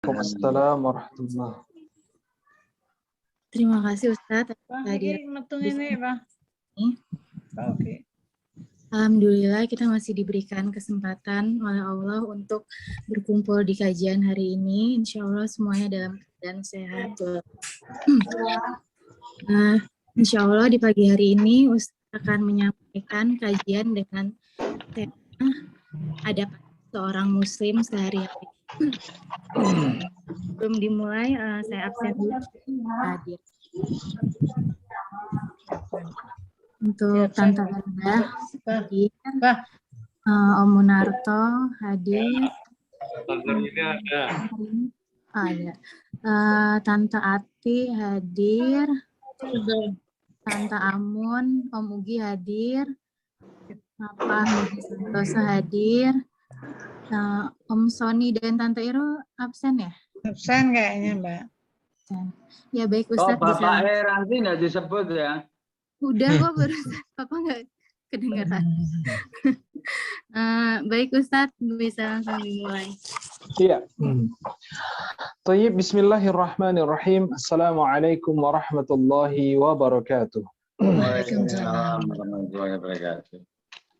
Waalaikumsalam warahmatullahi. Terima kasih Ustadz. Alhamdulillah kita masih diberikan kesempatan oleh Allah untuk berkumpul di kajian hari ini. Insya Allah semuanya dalam keadaan sehat. Insya Allah di pagi hari ini Ustadz akan menyampaikan kajian dengan tema adab seorang muslim sehari-hari. Sebelum dimulai, saya absen dulu hadir. Untuk Tante Endah hadir, Om Munarto hadir. Ada. Tante Ati hadir. Tante Amun, Om Ugi hadir. Bapak Budi Santoso hadir. Om Sony dan Tante Iro absen ya? Absen kayaknya, Mbak. Ya baik Ustadz. Bapak Ranti nggak disebut ya? Udah kok barusan, Bapak nggak kedengaran. Baik Ustadz, bisa langsung dimulai. Iya. Tayyib, bismillahirrahmanirrahim. Assalamualaikum warahmatullahi wabarakatuh. Waalaikumsalam warahmatullahi wabarakatuh.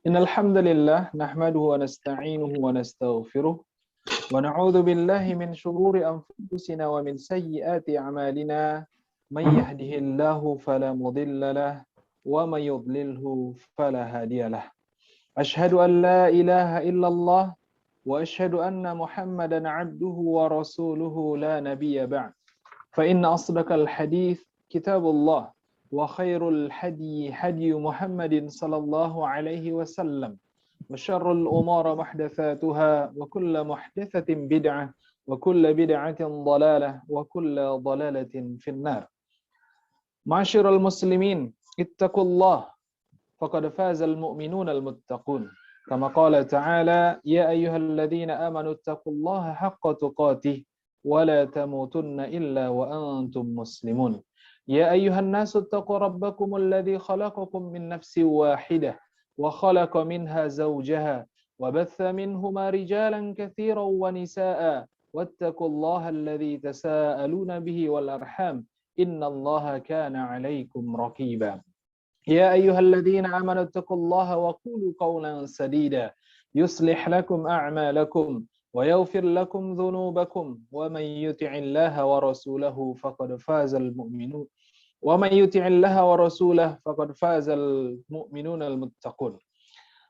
Innal hamdalillah nahmaduhu wa nasta'inuhu wa nastaghfiruh wa na'udzu billahi min shururi anfusina wa min sayyiati a'malina may yahdihillahu fala mudilla lahu wa may yudlilhu fala hadiya lahu. Asyhadu an la ilaha illallah wa asyhadu anna Muhammadan 'abduhu wa rasuluhu la nabiyya ba'd. Fa inna asdaqal hadits kitabullah wa khairul hadi hadi Muhammadin sallallahu alaihi wasallam wa syarrul umuri muhdatsatuha wa kullu muhdatsatin bid'ah wa kullu bid'atin dhalalah wa kullu dhalalatin finnar. Ma'asyiral muslimin, ittaqullah faqad fazal mu'minunal muttaqun. Kama qala ta'ala, ya ayyuhalladzina amanu ittaqullaha haqqa tuqatih wa la tamutunna illa wa antum muslimun. يا أيها الناس اتقوا ربكم الذي خلقكم من نفس واحدة وخلق منها زوجها وبث منهما رجالا كثيرا ونساء واتقوا الله الذي تساءلون به والأرحام إن الله كان عليكم رقيبا يا أيها الذين آمنوا اتقوا الله وقولوا قولا سديدا يصلح لكم أعمالكم ويغفر لكم ذنوبكم ومن يطع الله ورسوله فقد فاز المؤمنون ومن يطع الله ورسوله فقد فاز المؤمنون المتقون.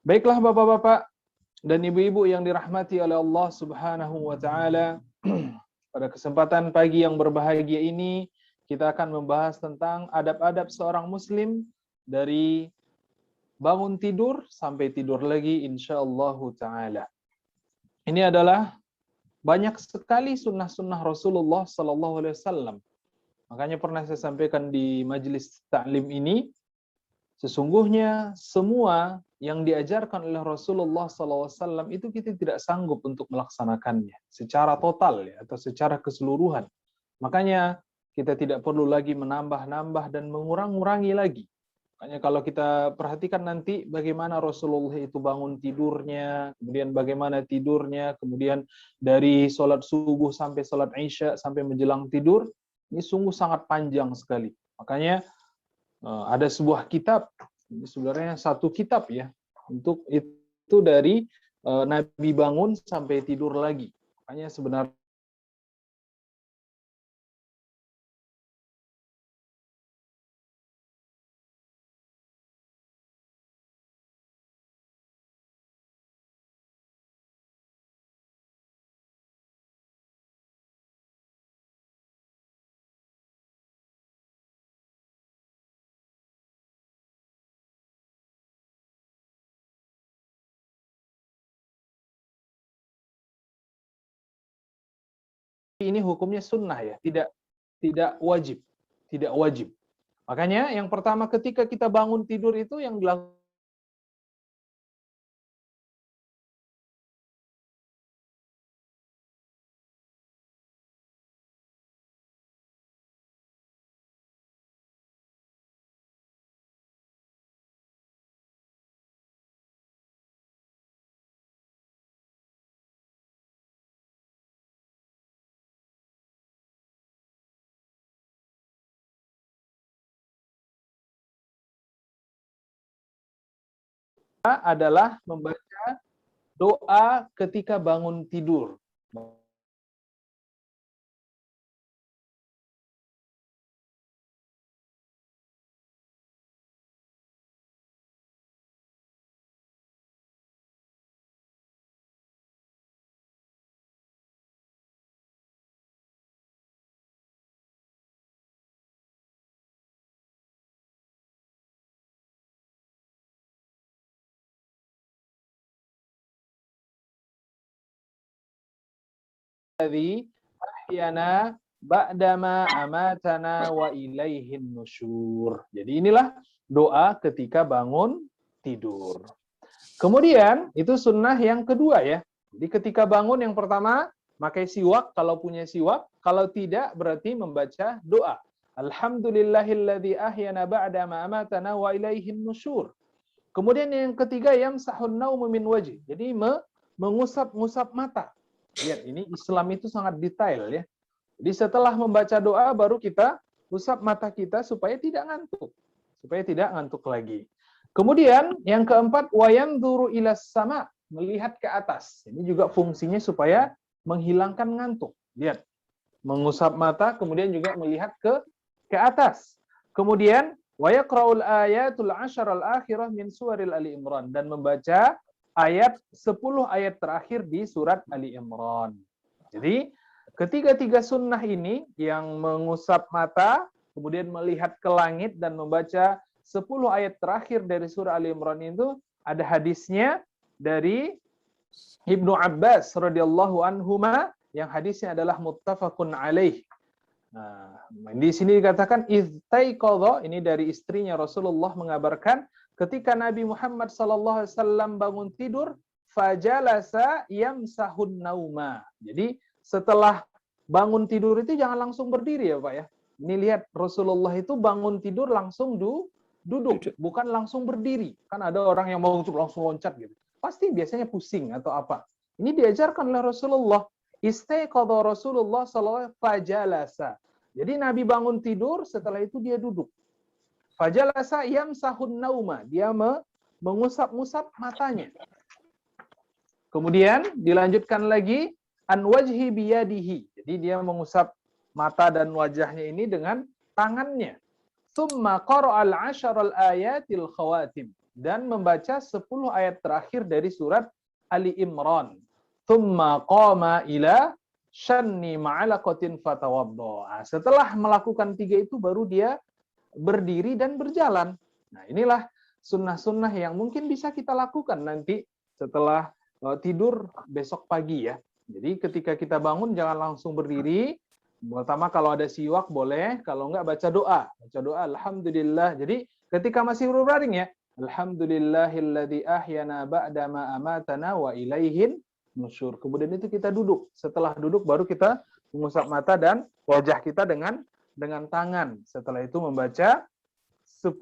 Baiklah Bapak-bapak dan Ibu-ibu yang dirahmati oleh Allah Subhanahu wa taala, pada kesempatan pagi yang berbahagia ini kita akan membahas tentang adab-adab seorang muslim dari bangun tidur sampai tidur lagi insyaallah taala. Ini adalah banyak sekali sunnah-sunnah Rasulullah Sallallahu Alaihi Wasallam. Makanya pernah saya sampaikan di majelis ta'lim ini, sesungguhnya semua yang diajarkan oleh Rasulullah Sallallahu Alaihi Wasallam itu kita tidak sanggup untuk melaksanakannya secara total ya, atau secara keseluruhan. Makanya kita tidak perlu lagi menambah-nambah dan mengurang-urangi lagi. Makanya kalau kita perhatikan nanti bagaimana Rasulullah itu bangun tidurnya, kemudian bagaimana tidurnya, kemudian dari sholat subuh sampai sholat isya sampai menjelang tidur, ini sungguh sangat panjang sekali. Makanya ada sebuah kitab, ini sebenarnya satu kitab ya, untuk itu dari Nabi bangun sampai tidur lagi. Makanya sebenarnya ini hukumnya sunnah ya, tidak wajib, tidak wajib. Makanya yang pertama ketika kita bangun tidur itu yang dilakukan adalah membaca doa ketika bangun tidur. Alladzi ahyana ba'dama amatana wa ilaihin nusyur. Jadi inilah doa ketika bangun tidur. Kemudian itu sunnah yang kedua ya. Jadi ketika bangun yang pertama pakai siwak kalau punya siwak, kalau tidak berarti membaca doa. Alhamdulillahilladzi ahyana ba'dama amatana wa ilaihin nusyur. Kemudian yang ketiga yamsahun naumu min wajhi. Jadi mengusap-ngusap mata. Lihat, ini Islam itu sangat detail ya. Jadi setelah membaca doa baru kita usap mata kita supaya tidak ngantuk. Supaya tidak ngantuk lagi. Kemudian yang keempat wayanzuru ilas sama, melihat ke atas. Ini juga fungsinya supaya menghilangkan ngantuk. Lihat, mengusap mata kemudian juga melihat ke atas. Kemudian wa yaqra'ul ayatul 'ashar al-akhirah min suwaril Ali Imran, dan membaca ayat 10 ayat terakhir di surat Ali Imran. Jadi ketiga-tiga sunnah ini yang mengusap mata, kemudian melihat ke langit dan membaca 10 ayat terakhir dari surah Ali Imran itu ada hadisnya dari Ibnu Abbas radhiyallahu anhuma, yang hadisnya adalah muttafaqun alaih. Nah, di sini dikatakan iztaiqadha, ini dari istrinya Rasulullah mengabarkan ketika Nabi Muhammad SAW bangun tidur, fajalasa yamsahun nauma. Jadi setelah bangun tidur itu jangan langsung berdiri ya Pak ya. Ini lihat Rasulullah itu bangun tidur langsung duduk, bukan langsung berdiri. Kan ada orang yang bangun tidur langsung loncat gitu. Pasti biasanya pusing atau apa. Ini diajarkan oleh Rasulullah. Istaiqadha Rasulullah SAW fajalasa. Jadi Nabi bangun tidur, setelah itu dia duduk. Fajalasa yamsahun nauma, dia mengusap-ngusap matanya. Kemudian dilanjutkan lagi an wajhi biyadihi. Jadi dia mengusap mata dan wajahnya ini dengan tangannya. Tsumma qara'al 'asharal ayatil khawatim, dan membaca 10 ayat terakhir dari surat Ali Imran. Tsumma qama ila syanni ma'alaqatin fatawadda. Setelah melakukan 3 itu baru dia berdiri dan berjalan. Nah, inilah sunnah-sunnah yang mungkin bisa kita lakukan nanti setelah tidur besok pagi ya. Jadi ketika kita bangun jangan langsung berdiri. Pertama kalau ada siwak boleh, kalau enggak baca doa. Baca doa alhamdulillah. Jadi ketika masih berbaring ya, alhamdulillahilladzi ahyana ba'dama amatana wa ilaihin nusyur. Kemudian itu kita duduk. Setelah duduk baru kita mengusap mata dan wajah kita dengan tangan. Setelah itu membaca 10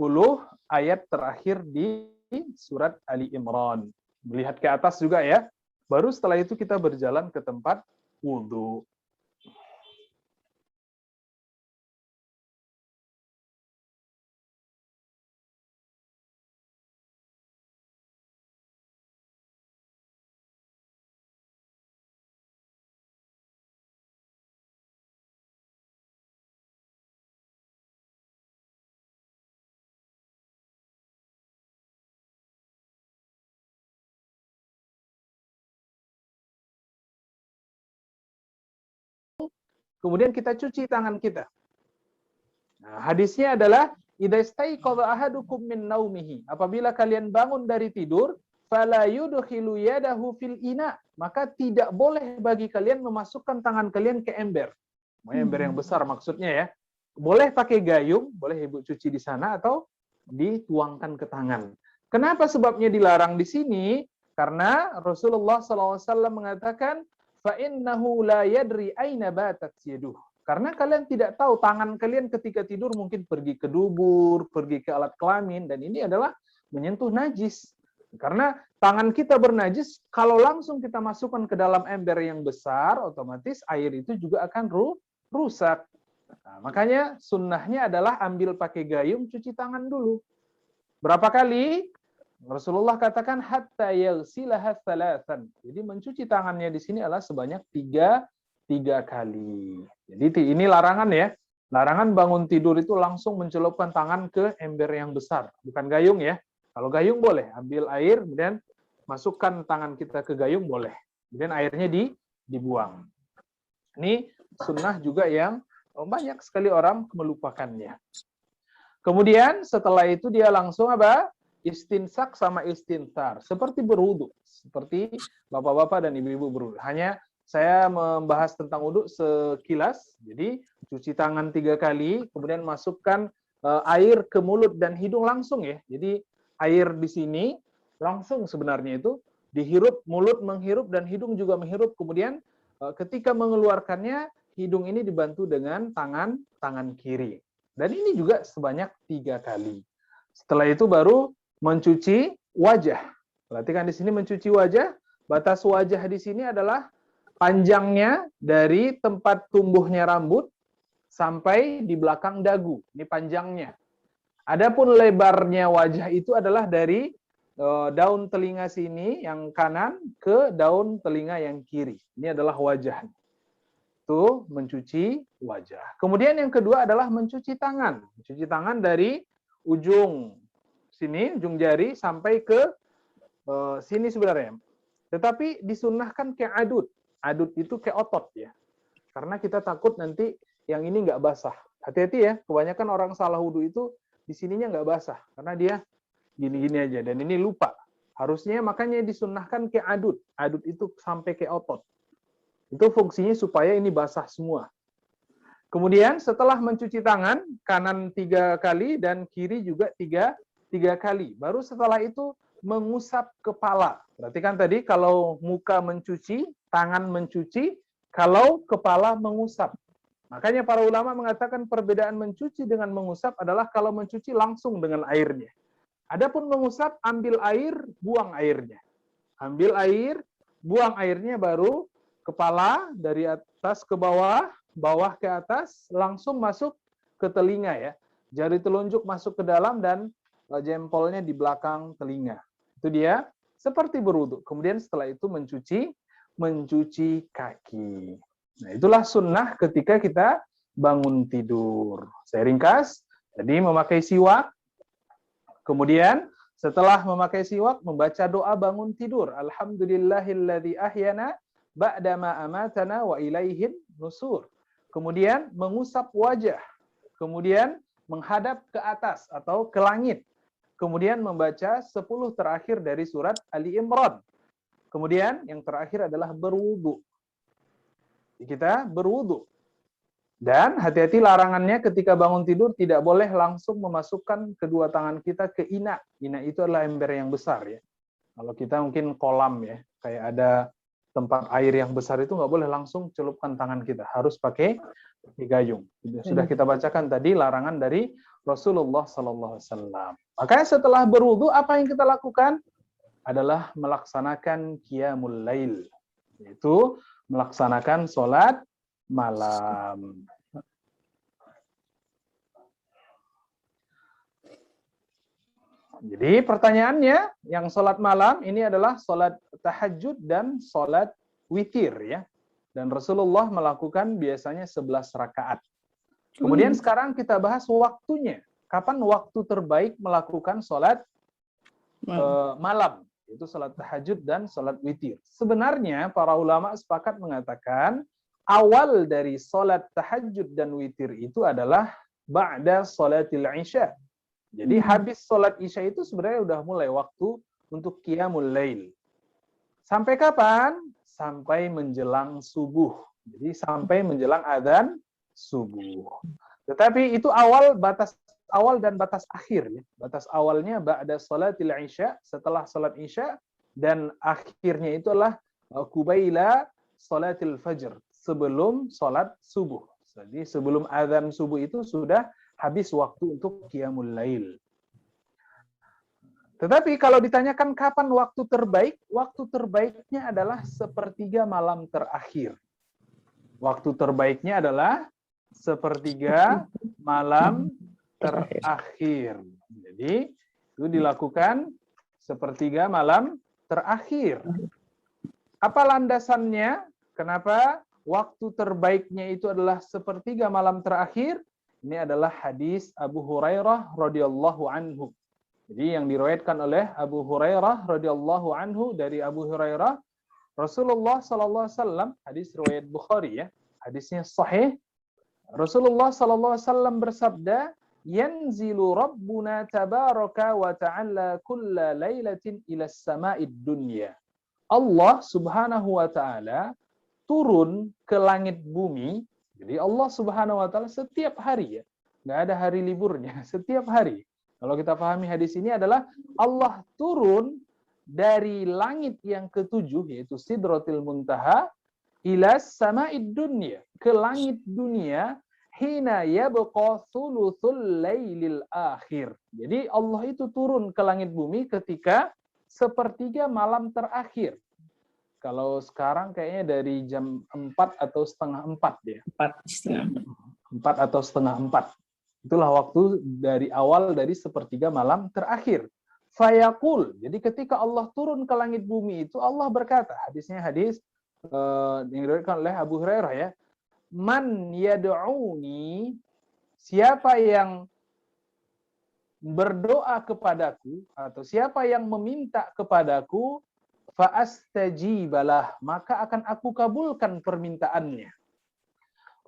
ayat terakhir di surat Ali Imran. Melihat ke atas juga ya. Baru setelah itu kita berjalan ke tempat wudhu. Kemudian kita cuci tangan kita. Nah, hadisnya adalah idza istaiqadha ahadukum min naumihi, apabila kalian bangun dari tidur, fala yudkhilu yadahu fil ina, maka tidak boleh bagi kalian memasukkan tangan kalian ke ember. Ember yang besar maksudnya ya. Boleh pakai gayung, boleh Ibu cuci di sana atau dituangkan ke tangan. Kenapa sebabnya dilarang di sini? Karena Rasulullah SAW mengatakan فَإِنَّهُ لَا يَدْرِ أَيْنَ بَاتَتْ يَدُهُ. Karena kalian tidak tahu tangan kalian ketika tidur mungkin pergi ke dubur, pergi ke alat kelamin, dan ini adalah menyentuh najis. Karena tangan kita bernajis, kalau langsung kita masukkan ke dalam ember yang besar, otomatis air itu juga akan rusak. Nah, makanya sunnahnya adalah ambil pakai gayung, cuci tangan dulu. Berapa kali? Rasulullah katakan hatta yaghsilaha thalathan. Jadi mencuci tangannya di sini adalah sebanyak tiga kali. Jadi ini larangan ya. Larangan bangun tidur itu langsung mencelupkan tangan ke ember yang besar, bukan gayung ya. Kalau gayung boleh, ambil air kemudian masukkan tangan kita ke gayung boleh. Kemudian airnya dibuang. Ini sunnah juga yang banyak sekali orang melupakannya. Kemudian setelah itu dia langsung apa? Istinsak sama istinthar. Seperti berwudu. Seperti bapak-bapak dan ibu-ibu berwudu. Hanya saya membahas tentang wudu sekilas. Jadi cuci tangan 3 kali, kemudian masukkan air ke mulut dan hidung langsung ya. Jadi air di sini langsung sebenarnya itu dihirup, mulut menghirup dan hidung juga menghirup. Kemudian ketika mengeluarkannya, hidung ini dibantu dengan tangan kiri. Dan ini juga sebanyak 3 kali. Setelah itu baru mencuci wajah. Perhatikan di sini mencuci wajah. Batas wajah di sini adalah panjangnya dari tempat tumbuhnya rambut sampai di belakang dagu. Ini panjangnya. Adapun lebarnya wajah itu adalah dari daun telinga sini yang kanan ke daun telinga yang kiri. Ini adalah wajah. Itu mencuci wajah. Kemudian yang kedua adalah mencuci tangan. Mencuci tangan dari ujung sini, ujung jari sampai ke sini sebenarnya. Tetapi disunnahkan kayak adut. Adut itu kayak otot ya. Karena kita takut nanti yang ini nggak basah. Hati-hati ya, kebanyakan orang salah wudhu itu di sininya nggak basah. Karena dia gini-gini aja. Dan ini lupa. Harusnya makanya disunnahkan kayak adut. Adut itu sampai kayak otot. Itu fungsinya supaya ini basah semua. Kemudian setelah mencuci tangan, kanan 3 kali dan kiri juga 3 kali. Baru setelah itu mengusap kepala. Perhatikan tadi kalau muka mencuci, tangan mencuci, kalau kepala mengusap. Makanya para ulama mengatakan perbedaan mencuci dengan mengusap adalah kalau mencuci langsung dengan airnya. Adapun mengusap, ambil air, buang airnya. Ambil air, buang airnya baru kepala dari atas ke bawah, bawah ke atas, langsung masuk ke telinga ya. Jari telunjuk masuk ke dalam dan jempolnya di belakang telinga. Itu dia seperti berwudu. Kemudian setelah itu mencuci kaki. Nah, itulah sunnah ketika kita bangun tidur. Saya ringkas, jadi memakai siwak. Kemudian setelah memakai siwak, membaca doa bangun tidur. Alhamdulillahilladzi ahyana ba'dama amatana wa ilaihin nusur. Kemudian mengusap wajah. Kemudian menghadap ke atas atau ke langit. Kemudian membaca 10 terakhir dari surat Ali Imran. Kemudian yang terakhir adalah berwudu. Kita berwudu. Dan hati-hati larangannya ketika bangun tidur tidak boleh langsung memasukkan kedua tangan kita ke ina. Ina itu adalah ember yang besar ya. Kalau kita mungkin kolam ya, kayak ada tempat air yang besar itu nggak boleh langsung celupkan tangan kita, harus pakai gayung. Sudah kita bacakan tadi larangan dari Rasulullah SAW. Makanya setelah berwudu apa yang kita lakukan adalah melaksanakan qiyamul lail, yaitu melaksanakan sholat malam. Jadi pertanyaannya, yang sholat malam ini adalah sholat tahajud dan sholat witir ya. Dan Rasulullah melakukan biasanya 11 rakaat. Kemudian sekarang kita bahas waktunya. Kapan waktu terbaik melakukan sholat malam? Itu sholat tahajud dan sholat witir. Sebenarnya para ulama sepakat mengatakan awal dari sholat tahajud dan witir itu adalah ba'da sholatil isya. Jadi habis sholat isya itu sebenarnya udah mulai waktu untuk qiyamul lail. Sampai kapan? Sampai menjelang subuh. Jadi sampai menjelang adzan subuh. Tetapi itu batas awal dan batas akhir. Ya. Batas awalnya ba'da sholatil isya, setelah sholat isya, dan akhirnya itu adalah kubaila sholatil fajr, sebelum sholat subuh. Jadi sebelum adzan subuh itu sudah habis waktu untuk qiyamul lail. Tetapi kalau ditanyakan kapan waktu terbaiknya adalah sepertiga malam terakhir. Waktu terbaiknya adalah sepertiga malam terakhir. Jadi itu dilakukan sepertiga malam terakhir. Apa landasannya? Kenapa waktu terbaiknya itu adalah sepertiga malam terakhir? Ini adalah hadis Abu Hurairah radhiyallahu anhu. Jadi yang diriwayatkan oleh Abu Hurairah radhiyallahu anhu, dari Abu Hurairah, Rasulullah sallallahu alaihi wasallam, hadis riwayat Bukhari ya, hadisnya sahih. Rasulullah sallallahu alaihi wasallam bersabda, "Yanzilu Rabbuna tabaraka wa ta'ala kulla lailatin ila as-sama'id dunya." Allah Subhanahu wa taala turun ke langit bumi. Jadi Allah Subhanahu wa taala setiap hari ya. Nggak ada hari liburnya, setiap hari. Kalau kita pahami hadis ini adalah Allah turun dari langit yang ketujuh, yaitu Sidratil Muntaha, ila sama'id dunya, ke langit dunia, hina yabqa thuluthul lailil akhir. Jadi Allah itu turun ke langit bumi ketika sepertiga malam terakhir. Kalau sekarang kayaknya dari jam 4 atau setengah 4 ya. 4 atau setengah 4. Itulah waktu dari awal dari sepertiga malam terakhir. Fayaqul. Jadi ketika Allah turun ke langit bumi itu, Allah berkata, hadisnya hadis yang diriwayatkan oleh Abu Hurairah ya. Man yad'uni, siapa yang berdoa kepadaku atau siapa yang meminta kepadaku, fa'astajibalah, maka akan aku kabulkan permintaannya.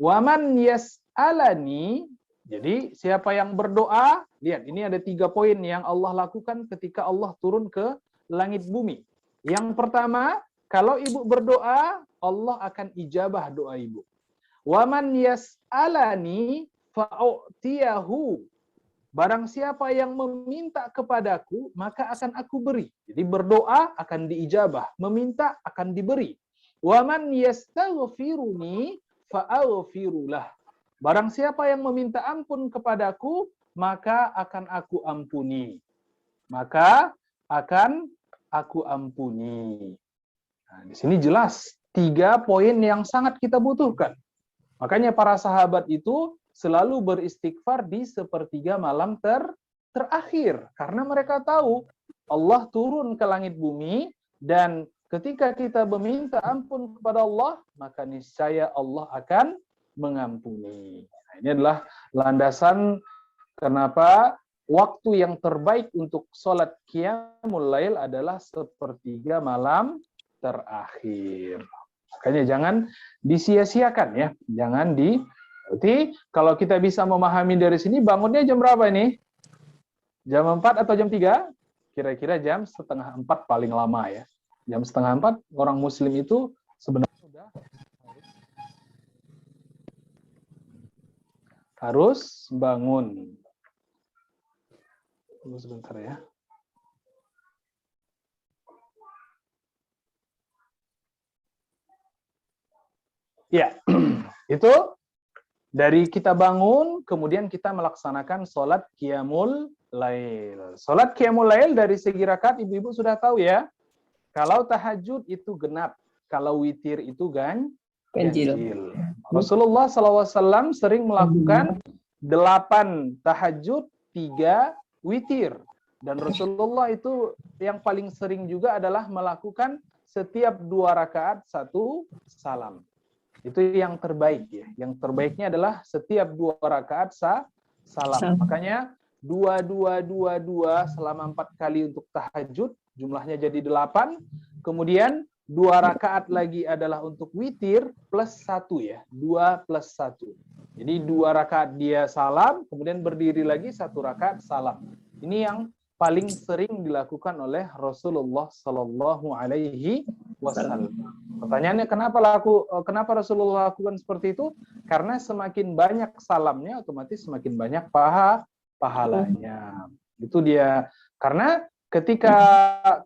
Wa man yas'alani, jadi siapa yang berdoa, lihat ini ada 3 poin yang Allah lakukan ketika Allah turun ke langit bumi. Yang pertama, kalau ibu berdoa, Allah akan ijabah doa ibu. Wa man yas'alani fa'u'tiyahu, barang siapa yang meminta kepadaku, maka akan aku beri. Jadi berdoa akan diijabah, meminta akan diberi. Wa man yastaghfiruni fa'aghfirulah. Barang siapa yang meminta ampun kepadaku, maka akan aku ampuni. Maka akan aku ampuni. Nah, di sini jelas 3 poin yang sangat kita butuhkan. Makanya para sahabat itu selalu beristighfar di sepertiga malam terakhir. Karena mereka tahu Allah turun ke langit bumi, dan ketika kita meminta ampun kepada Allah, maka niscaya Allah akan mengampuni. Nah, ini adalah landasan kenapa waktu yang terbaik untuk sholat qiyamul lail adalah sepertiga malam terakhir. Makanya jangan disia-siakan ya. Jangan Berarti kalau kita bisa memahami dari sini, bangunnya jam berapa ini? Jam 4 atau jam 3? Kira-kira jam setengah 4 paling lama ya. Jam setengah 4 orang muslim itu sebenarnya sudah harus bangun. Tunggu sebentar ya. Ya, itu dari kita bangun, kemudian kita melaksanakan sholat qiyamul lail. Sholat qiyamul lail dari segi rakaat, ibu-ibu sudah tahu ya. Kalau tahajud itu genap, kalau witir itu ganjil. Rasulullah SAW sering melakukan 8 tahajud, 3 witir. Dan Rasulullah itu yang paling sering juga adalah melakukan setiap 2 rakaat 1 salam. Itu yang terbaik ya. Yang terbaiknya adalah setiap 2 rakaat salam. Makanya 2 selama 4 kali untuk tahajud, jumlahnya jadi 8. Kemudian 2 rakaat lagi adalah untuk witir plus 1 ya. 2 plus 1. Jadi 2 rakaat dia salam, kemudian berdiri lagi 1 rakaat salam. Ini yang paling sering dilakukan oleh Rasulullah Sallallahu Alaihi Wasallam. Pertanyaannya kenapa Rasulullah lakukan seperti itu? Karena semakin banyak salamnya, otomatis semakin banyak pahalanya. Itu dia. Karena ketika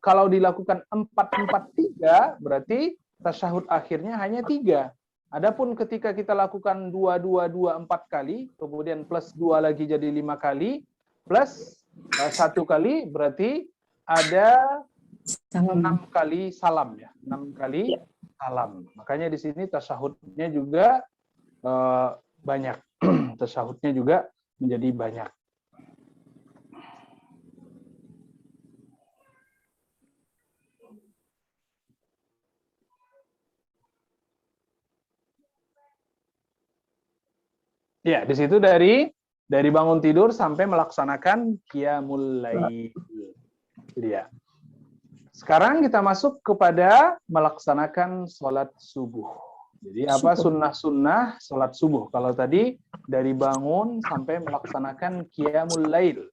kalau dilakukan 4-4-3, berarti tasyahud akhirnya hanya 3. Adapun ketika kita lakukan 2-2-2 4 kali, kemudian plus 2 lagi jadi 5 kali, plus 1 kali, berarti ada 6 kali salam ya. 6 kali salam. Makanya di sini tasyahudnya juga banyak. Tasyahudnya juga menjadi banyak. Ya, di situ dari bangun tidur sampai melaksanakan qiyamul lail. Itu dia. Sekarang kita masuk kepada melaksanakan sholat subuh. Jadi apa sunnah-sunnah sholat subuh? Kalau tadi dari bangun sampai melaksanakan qiyamul lail.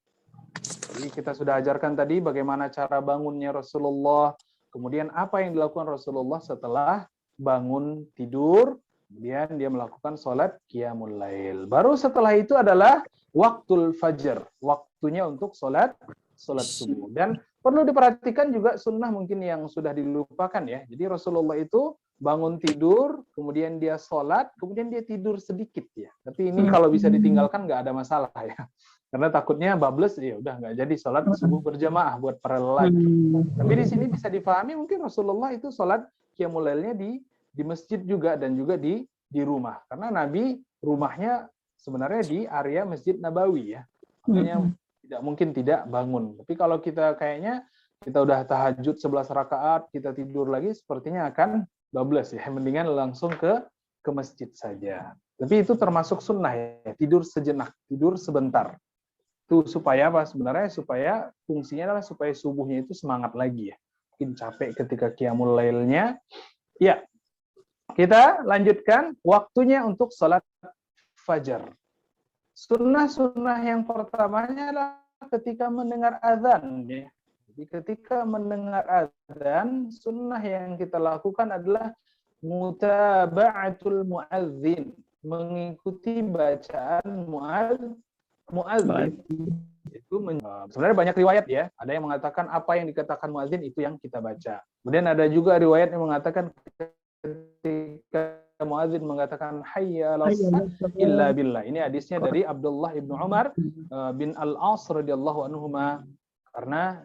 Jadi kita sudah ajarkan tadi bagaimana cara bangunnya Rasulullah, kemudian apa yang dilakukan Rasulullah setelah bangun tidur, kemudian dia melakukan sholat qiyamul lail. Baru setelah itu adalah waktul fajr, waktunya untuk sholat subuh. Dan perlu diperhatikan juga sunnah mungkin yang sudah dilupakan ya. Jadi Rasulullah itu bangun tidur, kemudian dia sholat, kemudian dia tidur sedikit ya. Tapi ini kalau bisa ditinggalkan nggak ada masalah ya. Karena takutnya bablas, ya udah nggak jadi sholat subuh berjamaah buat para lelaki. Tapi di sini bisa difahami mungkin Rasulullah itu sholat qiyamul lailnya di masjid juga dan juga di rumah. Karena Nabi rumahnya sebenarnya di area Masjid Nabawi ya. Makanya tidak mungkin tidak bangun. Tapi kalau kita kayaknya kita udah tahajud 11 rakaat, kita tidur lagi sepertinya akan bablas ya. Mendingan langsung ke masjid saja. Tapi itu termasuk sunnah ya, tidur sejenak, tidur sebentar. Itu supaya apa? Sebenarnya supaya fungsinya adalah supaya subuhnya itu semangat lagi ya. Mungkin capek ketika qiyamul lailnya. Ya, kita lanjutkan waktunya untuk sholat fajar. Sunnah-sunnah yang pertamanya adalah ketika mendengar azan. Ya. Jadi ketika mendengar azan, sunnah yang kita lakukan adalah mutaba'atul mu'adzin, mengikuti bacaan mu'adzin. Itu sebenarnya banyak riwayat ya. Ada yang mengatakan apa yang dikatakan mu'adzin itu yang kita baca. Kemudian ada juga riwayat yang mengatakan ketika muadzin mengatakan hayya 'alas illa billah. Ini hadisnya dari Abdullah ibnu Umar bin Al-As radhiyallahu anhuma, karena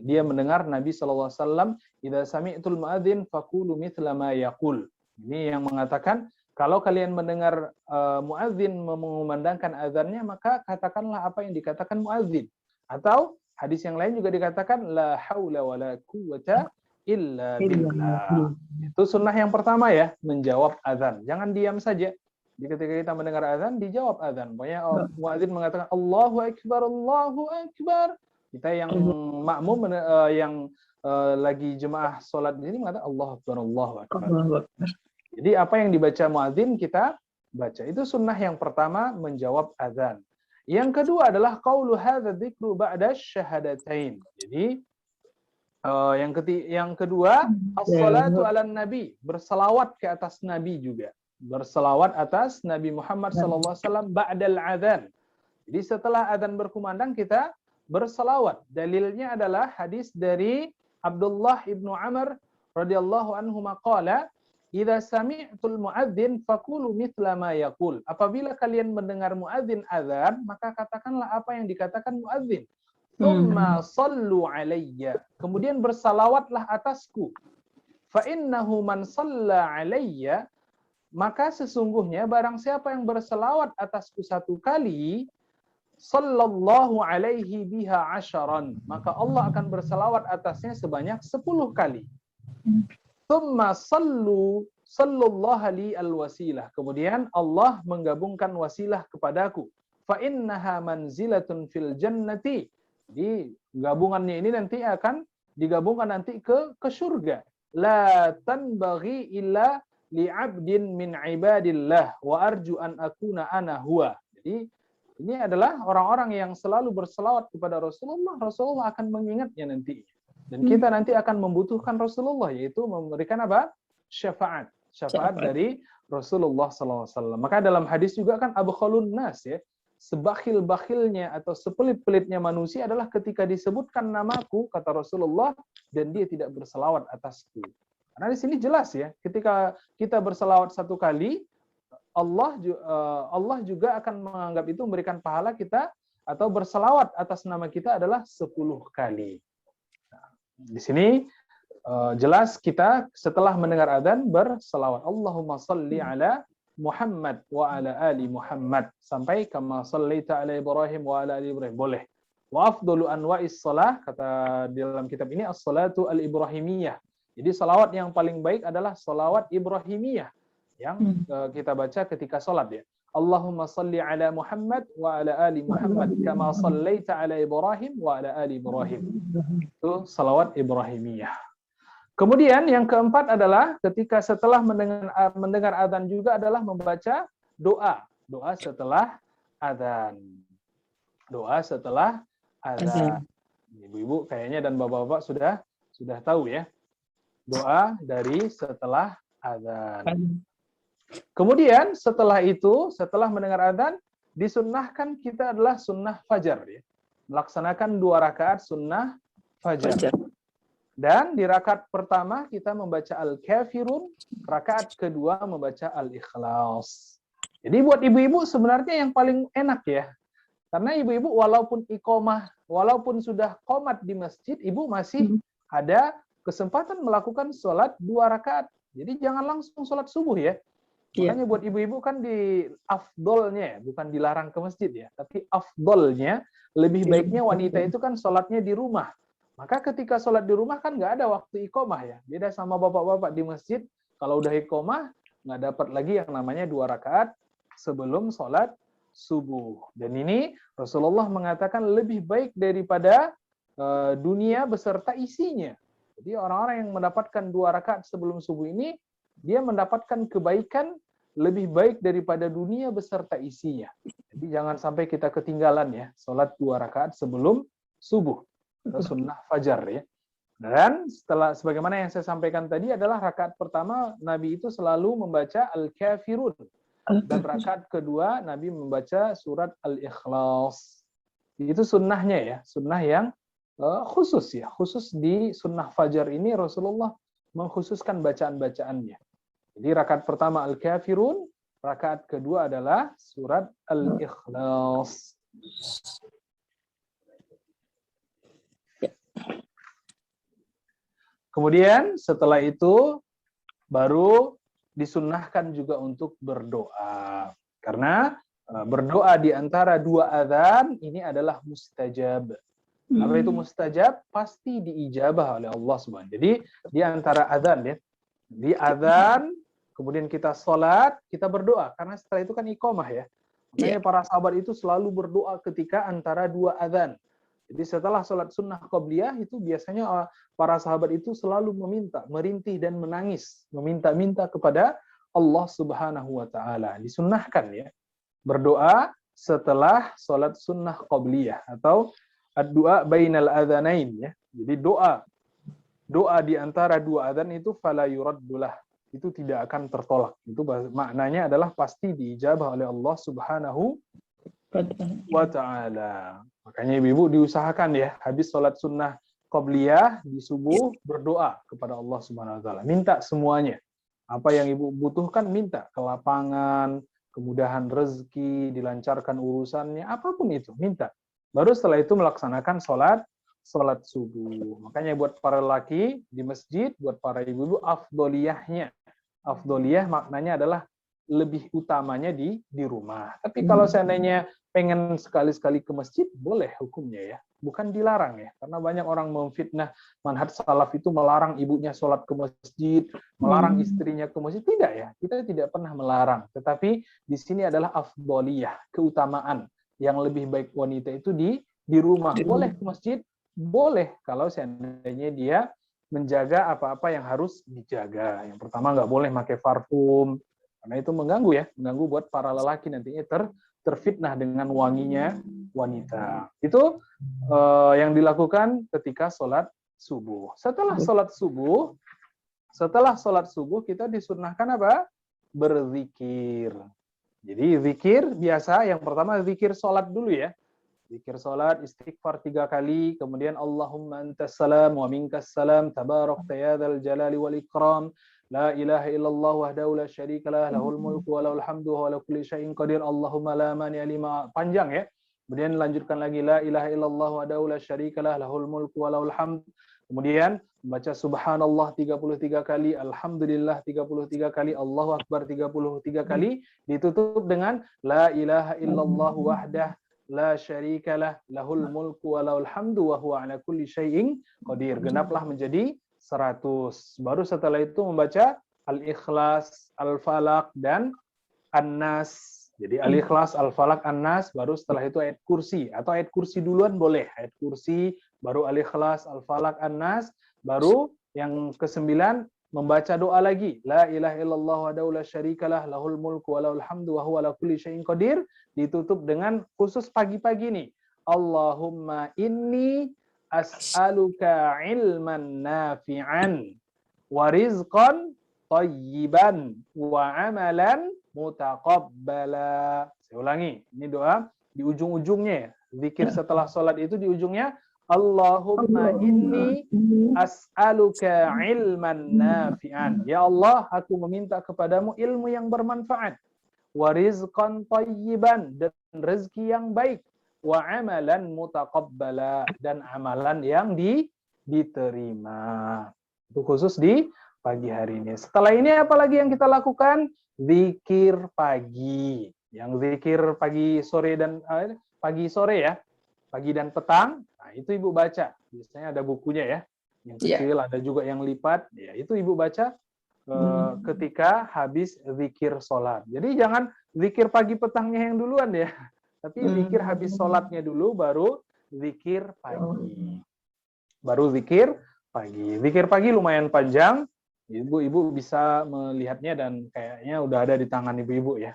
dia mendengar Nabi sallallahu alaihi wasallam, "Idza sami'tul muadzin faqulu mithla ma yaqul." Ini yang mengatakan kalau kalian mendengar muadzin mengumandangkan azannya, maka katakanlah apa yang dikatakan muadzin. Atau hadis yang lain juga dikatakan la haula wala quwwata illa billah. Itu sunnah yang pertama ya, menjawab azan. Jangan diam saja. Jadi ketika kita mendengar azan, dijawab azan. Pokoknya muadzin mengatakan Allahu Akbar, Allahu Akbar. Kita yang makmum yang lagi jemaah sholat di sini mengatakan Allahu Akbar, Allahu Akbar. Jadi apa yang dibaca muadzin kita baca. Itu sunnah yang pertama, menjawab azan. Yang kedua adalah qaulu hadza dzikru ba'da syahadatain. Jadi yang kedua, as-salatu 'alan nabi, berselawat ke atas nabi juga. Berselawat atas Nabi Muhammad SAW ba'dal adzan. Jadi setelah adzan berkumandang kita berselawat. Dalilnya adalah hadis dari Abdullah ibnu Amr radhiyallahu anhu maqala, "Idza sami'tul muadzin faqulu mithla ma yaqul." Apabila kalian mendengar muadzin adzan, maka katakanlah apa yang dikatakan muadzin. Tsumma sallu alayya. Kemudian bersalawatlah atasku. Fa innahu man shalla alayya, maka sesungguhnya barang siapa yang berselawat atasku satu kali, sallallahu alaihi biha asharan, maka Allah akan berselawat atasnya sebanyak 10 kali. Tsumma sallallahu li alwasilah. Kemudian Allah menggabungkan wasilah kepadaku. Fa innaha manzilatun fil jannati. Jadi gabungannya ini nanti akan digabungkan nanti ke surga. La tanbaghi illa li'abdin min ibadillah wa arju an akuna ana huwa. Jadi ini adalah orang-orang yang selalu berselawat kepada Rasulullah. Rasulullah akan mengingatnya nanti. Dan kita nanti akan membutuhkan Rasulullah, yaitu memberikan apa? Syafaat dari Rasulullah SAW. Maka dalam hadis juga kan abkhalun nas ya. Sebakhil-bakhilnya atau sepelit-pelitnya manusia adalah ketika disebutkan namaku, kata Rasulullah, dan dia tidak berselawat atasku. Karena di sini jelas ya, ketika kita berselawat satu kali, Allah juga akan menganggap itu memberikan pahala kita, atau berselawat atas nama kita adalah 10 kali. Nah, di sini jelas kita setelah mendengar adzan berselawat. Allahumma salli ala Muhammad wa ala ali Muhammad, sampai kama shallaita ala Ibrahim wa ala ali Ibrahim, boleh. Wa afdalu anwa'is shalah, kata di dalam kitab ini, as-salatu al-ibrahimiyah. Jadi salawat yang paling baik adalah salawat ibrahimiyah yang kita baca ketika salat ya. Allahumma salli ala Muhammad wa ala ali Muhammad kama sallaita ala Ibrahim wa ala ali Ibrahim. Itu salawat Ibrahimiyah. Kemudian yang keempat adalah ketika setelah mendengar azan juga adalah membaca doa. Doa setelah azan. Doa setelah azan. Ibu-ibu kayaknya dan bapak-bapak sudah tahu ya. Doa dari setelah azan. Kemudian setelah itu, setelah mendengar azan, disunnahkan kita adalah sunnah fajar ya. Melaksanakan 2 rakaat sunnah fajar. Dan di rakaat pertama kita membaca Al-Kafirun, rakaat kedua membaca Al-Ikhlas. Jadi buat ibu-ibu sebenarnya yang paling enak ya. Karena ibu-ibu walaupun iqomah, walaupun sudah qomat di masjid, ibu masih ada kesempatan melakukan sholat 2 rakaat. Jadi jangan langsung sholat subuh ya. Makanya buat ibu-ibu kan di afdolnya, bukan dilarang ke masjid ya, tapi afdolnya, lebih baiknya wanita itu kan sholatnya di rumah. Maka ketika sholat di rumah kan nggak ada waktu iqomah ya. Beda sama bapak-bapak di masjid, kalau udah iqomah, nggak dapat lagi yang namanya 2 rakaat sebelum sholat subuh. Dan ini Rasulullah mengatakan lebih baik daripada dunia beserta isinya. Jadi orang-orang yang mendapatkan 2 rakaat sebelum subuh ini, dia mendapatkan kebaikan lebih baik daripada dunia beserta isinya. Jadi jangan sampai kita ketinggalan ya, sholat 2 rakaat sebelum subuh, atau sunnah fajar ya. Dan setelah sebagaimana yang saya sampaikan tadi adalah rakaat pertama Nabi itu selalu membaca Al-Kafirun. Dan rakaat kedua Nabi membaca surat Al-Ikhlas. Itu sunnahnya ya, sunnah yang khusus ya. Khusus di sunnah fajar ini Rasulullah mengkhususkan bacaan-bacaannya. Jadi rakaat pertama Al-Kafirun, rakaat kedua adalah surat Al-Ikhlas. Kemudian setelah itu baru disunnahkan juga untuk berdoa. Karena berdoa di antara 2 azan ini adalah mustajab. Apa itu mustajab? Pasti diijabah oleh Allah Subhanahu. Jadi di antara azan ya. Di azan, kemudian kita sholat, kita berdoa. Karena setelah itu kan iqomah ya. Makanya para sahabat itu selalu berdoa ketika antara 2 azan. Jadi setelah sholat sunnah qabliyah itu biasanya para sahabat itu selalu meminta, merintih dan menangis, meminta-minta kepada Allah Subhanahu wa taala. Disunnahkan ya. Berdoa setelah sholat sunnah qabliyah atau ad-du'a bainal adzanain ya. Jadi doa di antara 2 adzan itu fala yuraddulah. Itu tidak akan tertolak. Itu maknanya adalah pasti diijabah oleh Allah Subhanahu wa ta'ala. Makanya ibu-ibu diusahakan ya, habis sholat sunnah qabliyah di subuh berdoa kepada Allah Subhanahu wa ta'ala. Minta semuanya. Apa yang ibu butuhkan minta. Kelapangan, kemudahan rezeki, dilancarkan urusannya, apapun itu, minta. Baru setelah itu melaksanakan sholat subuh. Makanya buat para laki di masjid, buat para ibu-ibu, afdoliyahnya. Afdoliyah maknanya adalah lebih utamanya di rumah. Tapi kalau seandainya pengen sekali-sekali ke masjid, boleh hukumnya ya. Bukan dilarang ya. Karena banyak orang memfitnah manhaj salaf itu melarang ibunya sholat ke masjid, melarang istrinya ke masjid. Tidak ya. Kita tidak pernah melarang. Tetapi di sini adalah afdoliyah, keutamaan. Yang lebih baik wanita itu di rumah. Boleh ke masjid? Boleh. Kalau seandainya dia menjaga apa-apa yang harus dijaga. Yang pertama nggak boleh pakai parfum. Karena itu mengganggu ya. Mengganggu buat para lelaki nantinya terfitnah dengan wanginya wanita. Itu yang dilakukan ketika sholat subuh. Setelah sholat subuh kita disunnahkan apa? Berzikir. Jadi zikir biasa yang pertama zikir sholat dulu ya. Zikir sholat, istighfar 3 kali, kemudian Allahumma antas salam wa minkas salam, tabarakta ya dzal jalali wal ikram, la ilaha illallah wahdahu la syarika lah, lahul mulku wa lahul hamdu wa ala kulli syai'in qadir, Allahumma la mani'a lima. Panjang ya. Kemudian lanjutkan lagi la ilaha illallah wahdahu la syarika lah, lahul mulku wa lahul hamd. Kemudian baca subhanallah 33 kali, alhamdulillah 33 kali, Allahu akbar 33 kali, ditutup dengan la ilaha illallah wahdah la syarikalah lahul mulku wa lahul hamdu wa huwa ala kulli syai'in qadir. Genaplah menjadi 100. Baru setelah itu membaca Al-Ikhlas, Al-Falaq dan An-Nas Jadi Al-Ikhlas, Al-Falaq, An-Nas, baru setelah itu ayat kursi. Atau ayat kursi duluan boleh. Ayat kursi, baru Al-Ikhlas, Al-Falaq, An-Nas, baru yang ke-9 membaca doa lagi. La ilaha illallah wahdahu la syarikalah, lahul mulku wa lahul hamdu wa huwa ala kulli syai'in qadir. Ditutup dengan khusus pagi-pagi nih. Allahumma inni as'aluka ilman nafi'an wa rizqan thayyiban wa amalan mutaqabbala. Saya ulangi, ini doa di ujung-ujungnya ya. Zikir setelah sholat itu di ujungnya Allahumma inni as'aluka ilman nafi'an. Ya Allah, aku meminta kepadamu ilmu yang bermanfaat. Wa rizqan thayyiban, dan rezeki yang baik. Wa amalan mutaqabbala, dan amalan yang diterima. Itu khusus di pagi hari ini. Setelah ini apa lagi yang kita lakukan? Zikir pagi. Yang zikir pagi sore dan pagi sore ya. Pagi dan petang. Nah, itu Ibu baca. Biasanya ada bukunya ya. Yang kecil, ada juga yang lipat. Ya, itu Ibu baca ketika habis zikir sholat. Jadi jangan zikir pagi petangnya yang duluan ya. Tapi zikir habis sholatnya dulu, baru zikir pagi. Baru zikir pagi. Zikir pagi lumayan panjang. Ibu-ibu bisa melihatnya dan kayaknya udah ada di tangan ibu-ibu ya.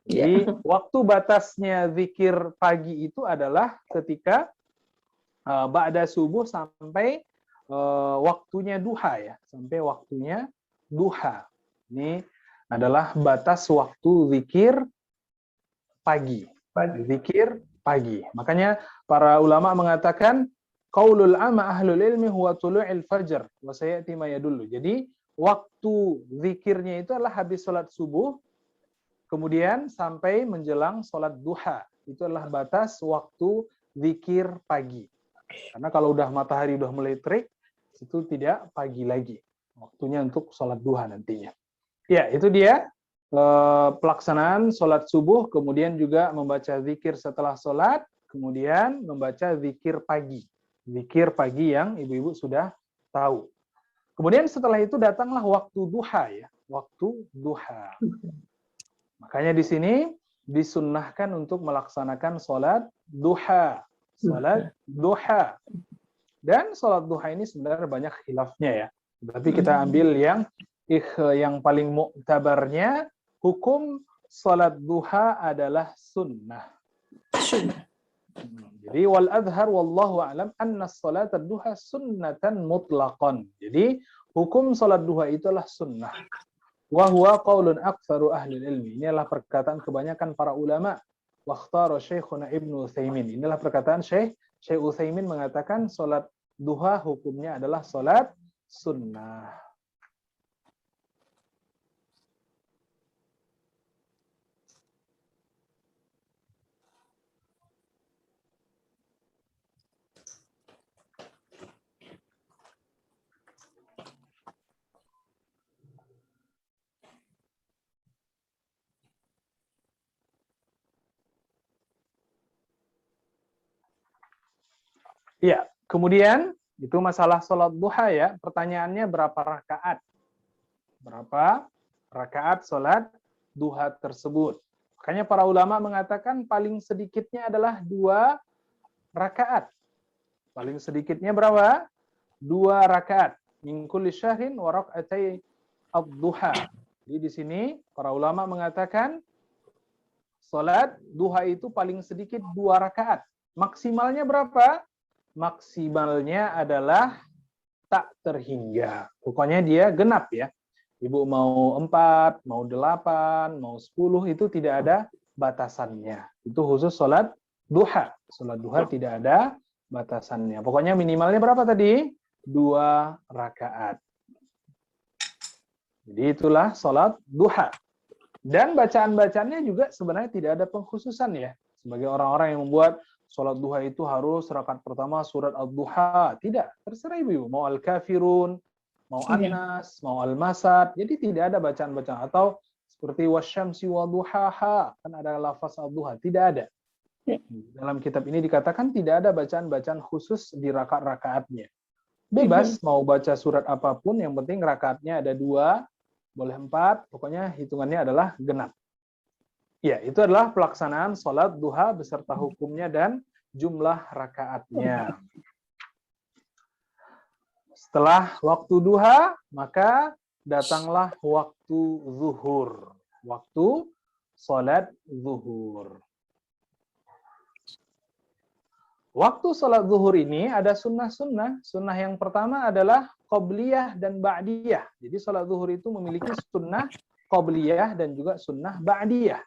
Jadi waktu batasnya zikir pagi itu adalah ketika ba'da subuh sampai waktunya duha ya. Sampai waktunya duha. Ini adalah batas waktu zikir pagi. Zikir pagi. Makanya para ulama mengatakan qaulul amma ahlul ilmi huwa tulu'il fajr wa sayati ma yadullu. Jadi waktu zikirnya itu adalah habis sholat subuh, kemudian sampai menjelang sholat duha. Itu adalah batas waktu zikir pagi. Karena kalau udah matahari udah mulai terik, itu tidak pagi lagi. Waktunya untuk sholat duha nantinya. Ya, itu dia pelaksanaan sholat subuh, kemudian juga membaca zikir setelah sholat, kemudian membaca zikir pagi. Zikir pagi yang ibu-ibu sudah tahu. Kemudian setelah itu datanglah waktu duha ya, waktu duha. Makanya di sini disunnahkan untuk melaksanakan sholat duha. Sholat duha. Dan sholat duha ini sebenarnya banyak khilafnya ya. Tapi kita ambil yang paling muktabarnya, hukum sholat duha adalah sunnah. Jadi wal adhar wallahu a'lam anna salat ad-duha sunnatan mutlaqan. Jadi hukum salat duha itu adalah sunnah. Wa huwa qaulun aktsaru ahli ilmi. Ini adalah perkataan kebanyakan para ulama. Wa ikhtara Syekhuna Ibnu Utsaimin. Inilah perkataan Syekh Utsaimin mengatakan salat duha hukumnya adalah salat sunnah. Ya, kemudian itu masalah sholat duha ya. Pertanyaannya berapa rakaat? Berapa rakaat sholat duha tersebut? Makanya para ulama mengatakan paling sedikitnya adalah 2 rakaat. Paling sedikitnya berapa? 2 rakaat. Min kulli syahrin wa rak'atai ad-duha. Jadi di sini para ulama mengatakan sholat duha itu paling sedikit 2 rakaat. Maksimalnya berapa? Maksimalnya adalah tak terhingga. Pokoknya dia genap ya. Ibu mau 4, mau 8, mau 10, itu tidak ada batasannya. Itu khusus sholat duha. Sholat duha tidak ada batasannya. Pokoknya minimalnya berapa tadi? 2 rakaat. Jadi itulah sholat duha. Dan bacaan-bacaannya juga sebenarnya tidak ada pengkhususan ya. Sebagai orang-orang yang membuat sholat duha itu harus rakaat pertama surat Ad-Duha. Tidak, terserah ibu. Mau Al-Kafirun, mau An-Nas, mau Al-Masad. Jadi tidak ada bacaan-bacaan. Atau seperti wasyamsi wa duhaha. Kan ada lafaz Ad-Duha. Tidak ada. Dalam kitab ini dikatakan tidak ada bacaan-bacaan khusus di rakaat-rakaatnya. Bebas mau baca surat apapun, yang penting rakaatnya ada 2, boleh 4, pokoknya hitungannya adalah genap. Ya, itu adalah pelaksanaan sholat duha beserta hukumnya dan jumlah rakaatnya. Setelah waktu duha, maka datanglah waktu zuhur. Waktu sholat zuhur. Waktu sholat zuhur ini ada sunnah-sunnah. Sunnah yang pertama adalah qobliyah dan ba'diyah. Jadi sholat zuhur itu memiliki sunnah qobliyah dan juga sunnah ba'diyah.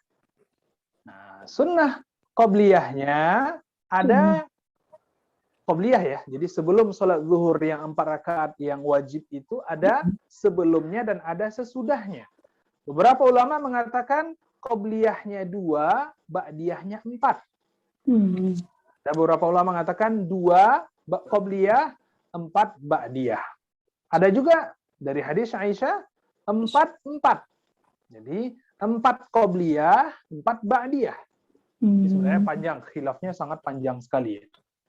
Nah, sunnah qobliyahnya ada qobliyah ya. Jadi sebelum sholat zuhur yang 4 rakaat yang wajib itu ada sebelumnya dan ada sesudahnya. Beberapa ulama mengatakan qobliyahnya 2, ba'diyahnya 4. Ada beberapa ulama mengatakan 2 qobliyah, 4 ba'diyah. Ada juga dari hadis Aisyah 4. Jadi 4 qobliyah, 4 ba'diyah. Ini sebenarnya panjang, khilafnya sangat panjang sekali.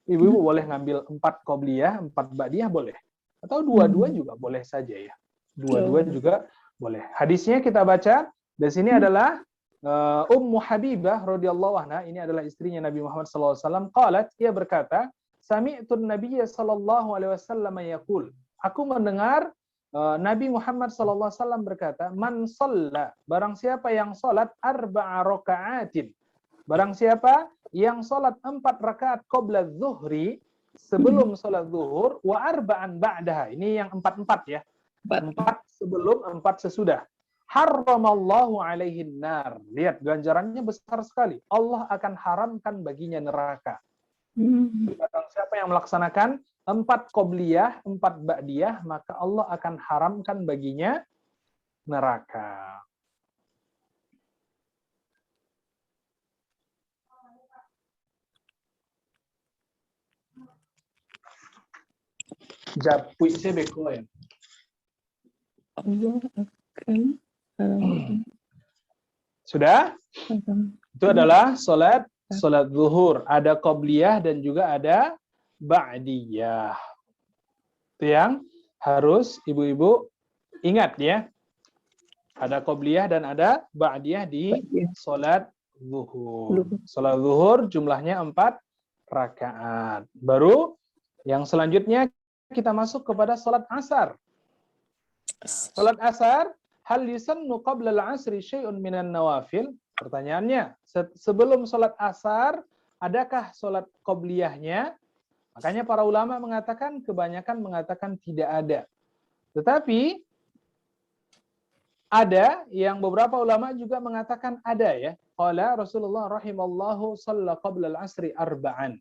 Ibu-ibu boleh ngambil 4 qobliyah, 4 ba'diyah boleh. Atau dua-dua juga boleh saja ya. Dua-dua juga boleh. Hadisnya kita baca. Di sini adalah Ummu Habibah radhiyallahu anha, ini adalah istrinya Nabi Muhammad SAW. Qalat, ia berkata, Sami'tun Nabiyya sallallahu alaihi wasallam yaqul. Aku mendengar Nabi Muhammad SAW berkata, Man shalla, barang siapa yang salat 4 raka'atin. Barang siapa yang salat 4 rakaat qabla zuhri, sebelum salat zuhur, wa arba'an ba'daha. Ini yang 4 ya. 4 sebelum, 4 sesudah. Harramallahu alaihin nar. Lihat, ganjarannya besar sekali. Allah akan haramkan baginya neraka. Barang siapa yang melaksanakan 4 qobliyah, 4 ba'diyah, maka Allah akan haramkan baginya neraka. Japui sebeko ya. Allah akan Sudah? Itu adalah salat zuhur. Ada qobliyah dan juga ada ba'diyah. Itu yang harus ibu-ibu ingat ya. Ada qobliyah dan ada ba'diyah di salat zuhur. Salat zuhur jumlahnya 4 rakaat. Baru yang selanjutnya kita masuk kepada salat asar. Salat asar, hal yusannu qabla al-asri syai'un minan nawafil? Pertanyaannya, sebelum salat asar, adakah salat qobliyahnya? Makanya para ulama mengatakan, kebanyakan mengatakan tidak ada. Tetapi ada yang beberapa ulama juga mengatakan ada ya. Qala Rasulullah rahimallahu shalla qabla al-asri arba'an.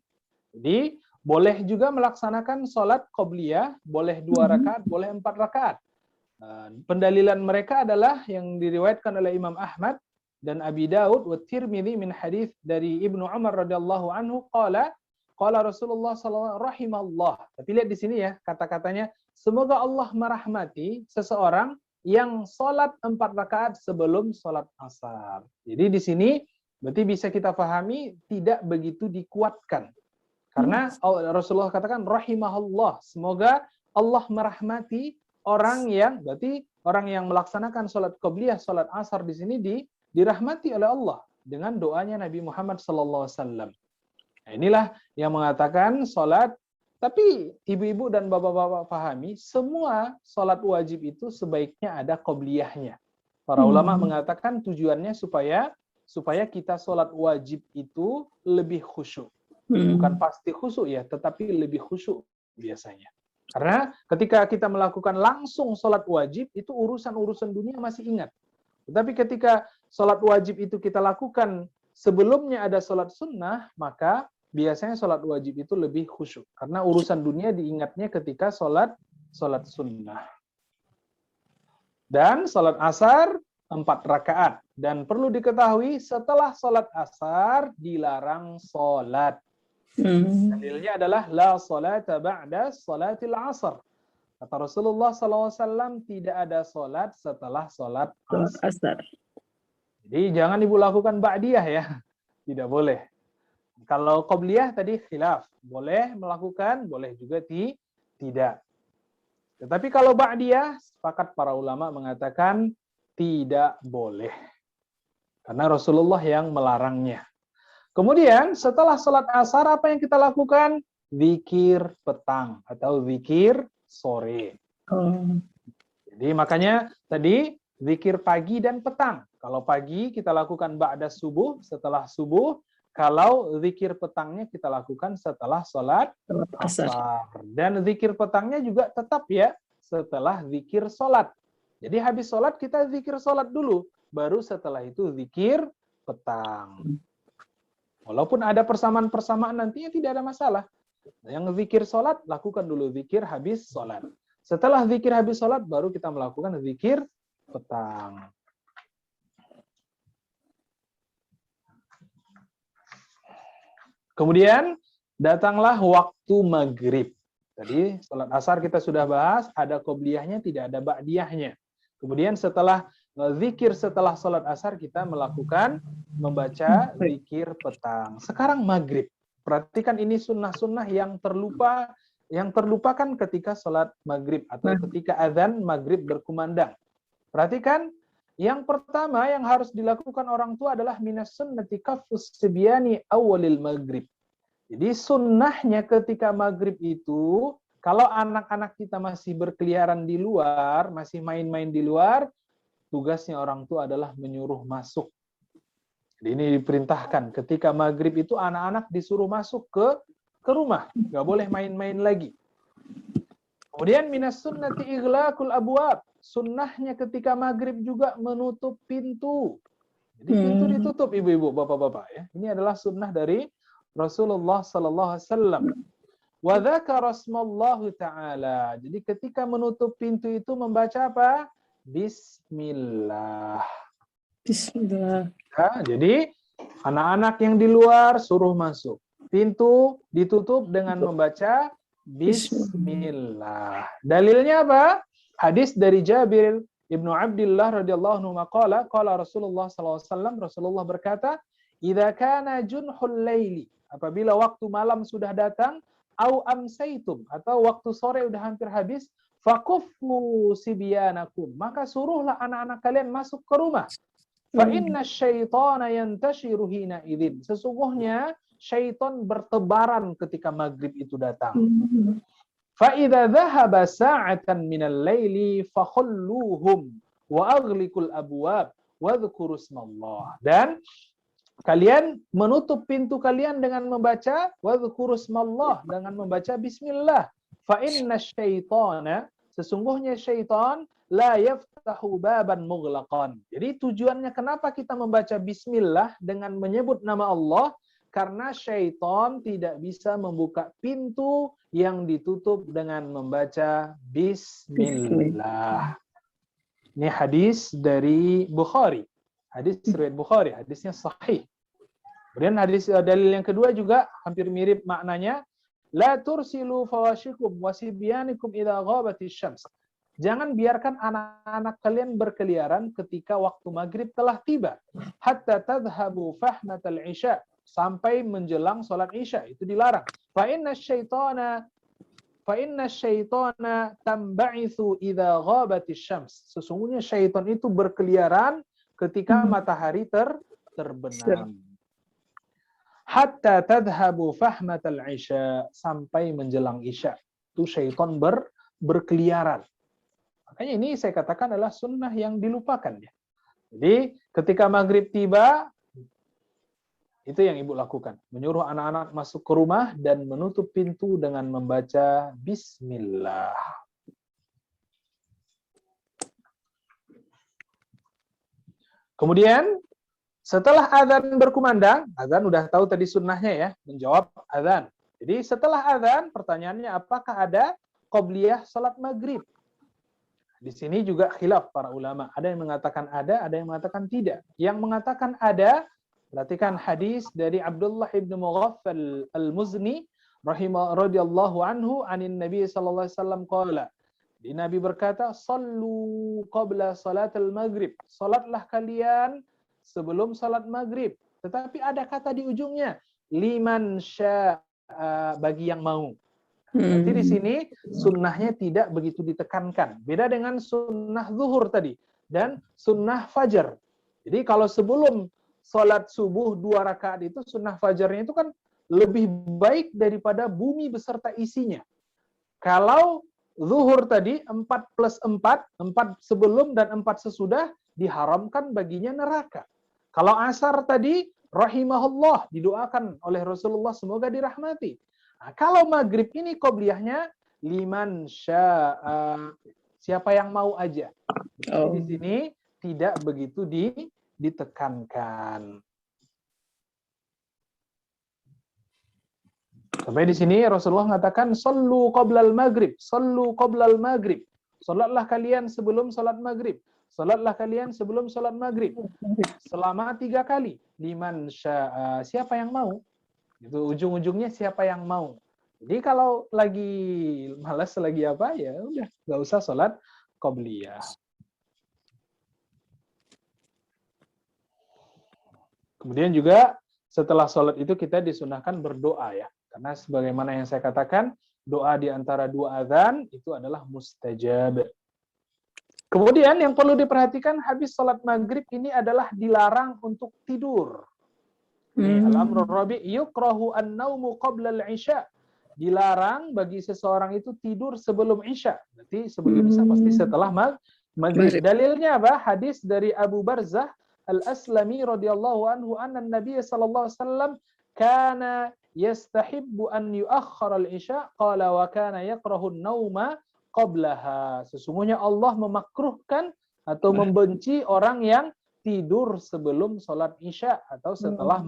Jadi boleh juga melaksanakan salat qobliyah, boleh 2 rakaat, boleh 4 rakaat. Pendalilan mereka adalah yang diriwayatkan oleh Imam Ahmad dan Abi Daud wa Tirmidzi min hadis dari Ibnu Umar radhiyallahu anhu qala Rasulullah sallallahu rahimallah. Tapi lihat di sini ya kata-katanya, semoga Allah merahmati seseorang yang salat 4 rakaat sebelum salat asar. Jadi di sini berarti bisa kita pahami tidak begitu dikuatkan. Karena Rasulullah katakan rahimahullah, semoga Allah merahmati orang yang, berarti orang yang melaksanakan salat qobliyah, salat asar di sini dirahmati oleh Allah dengan doanya Nabi Muhammad SAW. Nah, inilah yang mengatakan salat, tapi ibu-ibu dan bapak-bapak pahami, semua salat wajib itu sebaiknya ada qobliyahnya. Para ulama mengatakan tujuannya supaya kita salat wajib itu lebih khusyuk. Bukan pasti khusyuk ya, tetapi lebih khusyuk biasanya. Karena ketika kita melakukan langsung sholat wajib, itu urusan-urusan dunia masih ingat. Tetapi ketika sholat wajib itu kita lakukan sebelumnya ada sholat sunnah, maka biasanya sholat wajib itu lebih khusyuk. Karena urusan dunia diingatnya ketika sholat sunnah. Dan sholat asar 4 rakaat. Dan perlu diketahui setelah sholat asar dilarang sholat. Dalilnya adalah la salata ba'da salatil asar. Kata Rasulullah SAW, tidak ada salat setelah salat asar. Jadi jangan ibu lakukan ba'diyah ya. Tidak boleh. Kalau qobliyah tadi khilaf. Boleh melakukan, boleh juga tidak. Tetapi kalau ba'diyah, sepakat para ulama mengatakan tidak boleh. Karena Rasulullah yang melarangnya. Kemudian setelah sholat asar apa yang kita lakukan? Zikir petang atau zikir sore. Jadi makanya tadi zikir pagi dan petang. Kalau pagi kita lakukan ba'da subuh, setelah subuh. Kalau zikir petangnya kita lakukan setelah sholat asar. Dan zikir petangnya juga tetap ya setelah zikir sholat. Jadi habis sholat kita zikir sholat dulu. Baru setelah itu zikir petang. Walaupun ada persamaan-persamaan nantinya tidak ada masalah. Yang zikir sholat, lakukan dulu zikir habis sholat. Setelah zikir habis sholat, baru kita melakukan zikir petang. Kemudian, datanglah waktu maghrib. Tadi sholat asar kita sudah bahas, ada qobliyahnya, tidak ada ba'diyahnya. Kemudian setelah zikir setelah sholat asar, kita melakukan membaca zikir petang. Sekarang maghrib. Perhatikan ini sunnah-sunnah yang terlupakan ketika sholat maghrib atau ketika azan maghrib berkumandang. Perhatikan, yang pertama yang harus dilakukan orang tua adalah minas sunnati kafus sibyani awalil maghrib. Jadi sunnahnya ketika maghrib itu, kalau anak-anak kita masih berkeliaran di luar, masih main-main di luar, tugasnya orang tua adalah menyuruh masuk. Jadi ini diperintahkan ketika maghrib itu anak-anak disuruh masuk ke rumah, nggak boleh main-main lagi. Kemudian minas sunnati ighlaqul abwab. Sunnahnya ketika maghrib juga menutup pintu. Jadi pintu ditutup ibu-ibu, bapak-bapak ya. Ini adalah sunnah dari Rasulullah sallallahu alaihi wasallam. Wa dzakara rasmallahu taala. Jadi ketika menutup pintu itu membaca apa? Bismillah. Bismillah. Ya, jadi anak-anak yang di luar suruh masuk. Pintu ditutup dengan membaca Bismillah. Dalilnya apa? Hadis dari Jabir Ibnu Abdullah radhiyallahu anhu maqala qala Rasulullah sallallahu alaihi wasallam, Rasulullah berkata, "Idza kana junhul laili," apabila waktu malam sudah datang, au amsaitum, atau waktu sore udah hampir habis, faquffu sibyanakum, maka suruhlah anak-anak kalian masuk ke rumah. Fa inna syaitana yantashiru hina idzin. Sesungguhnya syaitan bertebaran ketika maghrib itu datang. Fa idza dhahaba sa'atan minal laili fakhulluhum wa aghliqul abwab wa dhkuru ismallah. Dan kalian menutup pintu kalian dengan membaca wa dhkuru ismallah, dengan membaca bismillah. Fa inna syaitana, sesungguhnya syaitan la yaftahu baban mughlaqan. Jadi tujuannya kenapa kita membaca bismillah dengan menyebut nama Allah? Karena syaitan tidak bisa membuka pintu yang ditutup dengan membaca bismillah. Ini hadis dari Bukhari. Hadis riwayat Bukhari, hadisnya sahih. Kemudian hadis dalil yang kedua juga hampir mirip maknanya. La tursilu fawashikum wasibyanikum idza ghabatis syams. Jangan biarkan anak-anak kalian berkeliaran ketika waktu maghrib telah tiba. Hatta tadhhabu fahmatal isya, sampai menjelang sholat isya, itu dilarang. Fa inna syaitana tamba'itsu idza ghabatis syams. Sesungguhnya syaitan itu berkeliaran ketika matahari terbenam. Hatta tadhhabu fahmatal isya, sampai menjelang isya. Itu syaitan berkeliaran. Makanya ini saya katakan adalah sunnah yang dilupakan ya. Jadi ketika maghrib tiba, itu yang ibu lakukan. Menyuruh anak-anak masuk ke rumah dan menutup pintu dengan membaca bismillah. Kemudian setelah azan berkumandang, azan udah tahu tadi sunnahnya ya, menjawab azan. Jadi setelah azan, pertanyaannya apakah ada qobliyah salat maghrib? Di sini juga khilaf para ulama. Ada yang mengatakan ada yang mengatakan tidak. Yang mengatakan ada, perhatikan hadis dari Abdullah ibn Mughaffal al-Muzni radhiyallahu anhu anin Nabi sallallahu alaihi wasallam qala. Di Nabi berkata, "Shallu qabla salatil maghrib." Salatlah kalian sebelum salat maghrib. Tetapi ada kata di ujungnya, liman syaa, bagi yang mau. Nanti di sini sunnahnya tidak begitu ditekankan. Beda dengan sunnah zuhur tadi dan sunnah fajar. Jadi kalau sebelum sholat subuh 2 rakaat itu sunnah fajarnya itu kan lebih baik daripada bumi beserta isinya. Kalau zuhur tadi 4 plus 4, 4 sebelum dan 4 sesudah diharamkan baginya neraka. Kalau asar tadi rahimahullah didoakan oleh Rasulullah semoga dirahmati. Nah, kalau maghrib ini qobliyahnya liman sya'a, siapa yang mau aja. Jadi di sini tidak begitu ditekankan. Sampai di sini Rasulullah mengatakan sallu qoblal maghrib, sallu qoblal maghrib. Salatlah kalian sebelum salat maghrib. Salatlah kalian sebelum salat maghrib. Selama 3 kali. Liman sya'a, siapa yang mau? Itu ujung-ujungnya siapa yang mau. Jadi kalau lagi malas lagi apa ya udah nggak usah salat qobliyah. Kemudian juga setelah sholat itu kita disunahkan berdoa ya. Karena sebagaimana yang saya katakan, doa di antara 2 azan itu adalah mustajab. Kemudian yang perlu diperhatikan habis sholat maghrib ini adalah dilarang untuk tidur. Al-amrul rabi' yukrahu an-naumu qabla al-isya. Dilarang bagi seseorang itu tidur sebelum isya. Berarti sebelum isya pasti setelah maghrib. Dalilnya apa? Hadis dari Abu Barzah Al-Aslami radhiyallahu anhu anna Nabi sallallahu alaihi wasallam kana yastahibbu an yuakhkhara al-isya qala wa kana yakrahu an-nauma qablaha. Sesungguhnya Allah memakruhkan atau membenci orang yang tidur sebelum sholat isya atau setelah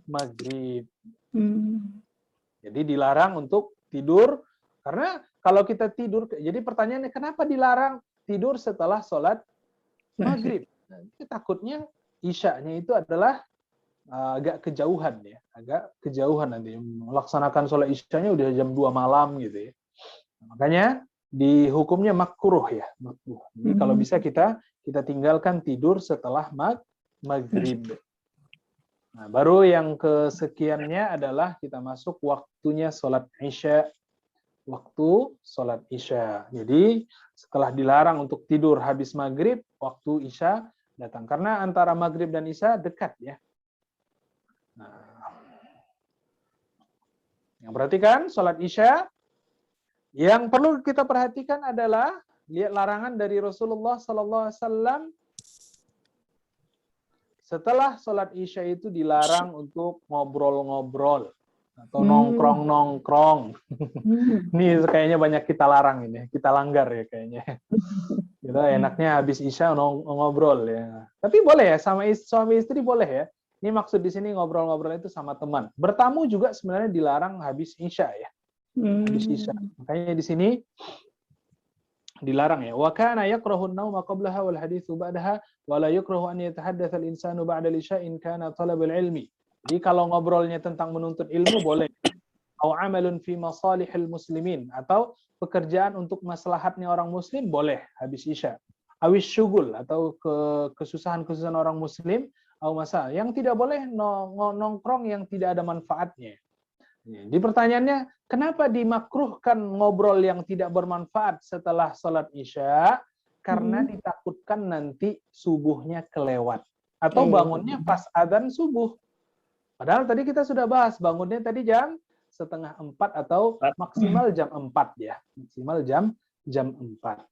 maghrib. Jadi dilarang untuk tidur karena kalau kita tidur, jadi pertanyaannya kenapa dilarang tidur setelah sholat maghrib? Nah, takutnya isya-nya itu adalah agak kejauhan ya, agak kejauhan nanti melaksanakan sholat isya-nya udah jam 2 malam gitu ya. Makanya di hukumnya makruh ya, makruh. Jadi kalau bisa kita tinggalkan tidur setelah maghrib. Nah, baru yang kesekiannya adalah kita masuk waktunya sholat isya. Waktu sholat isya. Jadi setelah dilarang untuk tidur habis maghrib, waktu isya datang. Karena antara maghrib dan isya dekat ya. Nah, yang perhatikan sholat isya. Yang perlu kita perhatikan adalah lihat larangan dari Rasulullah SAW. Setelah sholat isya itu dilarang untuk ngobrol-ngobrol atau nongkrong-nongkrong. Ini kayaknya banyak kita larang ini, kita langgar ya kayaknya. Gitu, enaknya habis isya ngobrol ya. Tapi boleh ya, sama suami istri boleh ya. Ini maksud di sini ngobrol-ngobrol itu sama teman. Bertamu juga sebenarnya dilarang habis isya ya. Habis isya. Makanya di sini dilarang ya. Wa kana yakrahu an-nauma qablaha wal haditsu ba'daha wa la yakrahu an yatahaddatsa al-insanu ba'da al-isya in kana talab al-ilmi. Jadi kalau ngobrolnya tentang menuntut ilmu boleh. Au amalun fi masalihil muslimin, atau pekerjaan untuk maslahatnya orang muslim boleh habis isya. Awis syugul, atau kesusahan-kesusahan orang muslim, au masalah. Yang tidak boleh nongkrong yang tidak ada manfaatnya. Jadi pertanyaannya, kenapa dimakruhkan ngobrol yang tidak bermanfaat setelah sholat isya? Karena ditakutkan nanti subuhnya kelewat. Atau bangunnya pas adzan subuh. Padahal tadi kita sudah bahas, bangunnya tadi jam 3:30 atau maksimal jam 4 ya. Maksimal jam 4.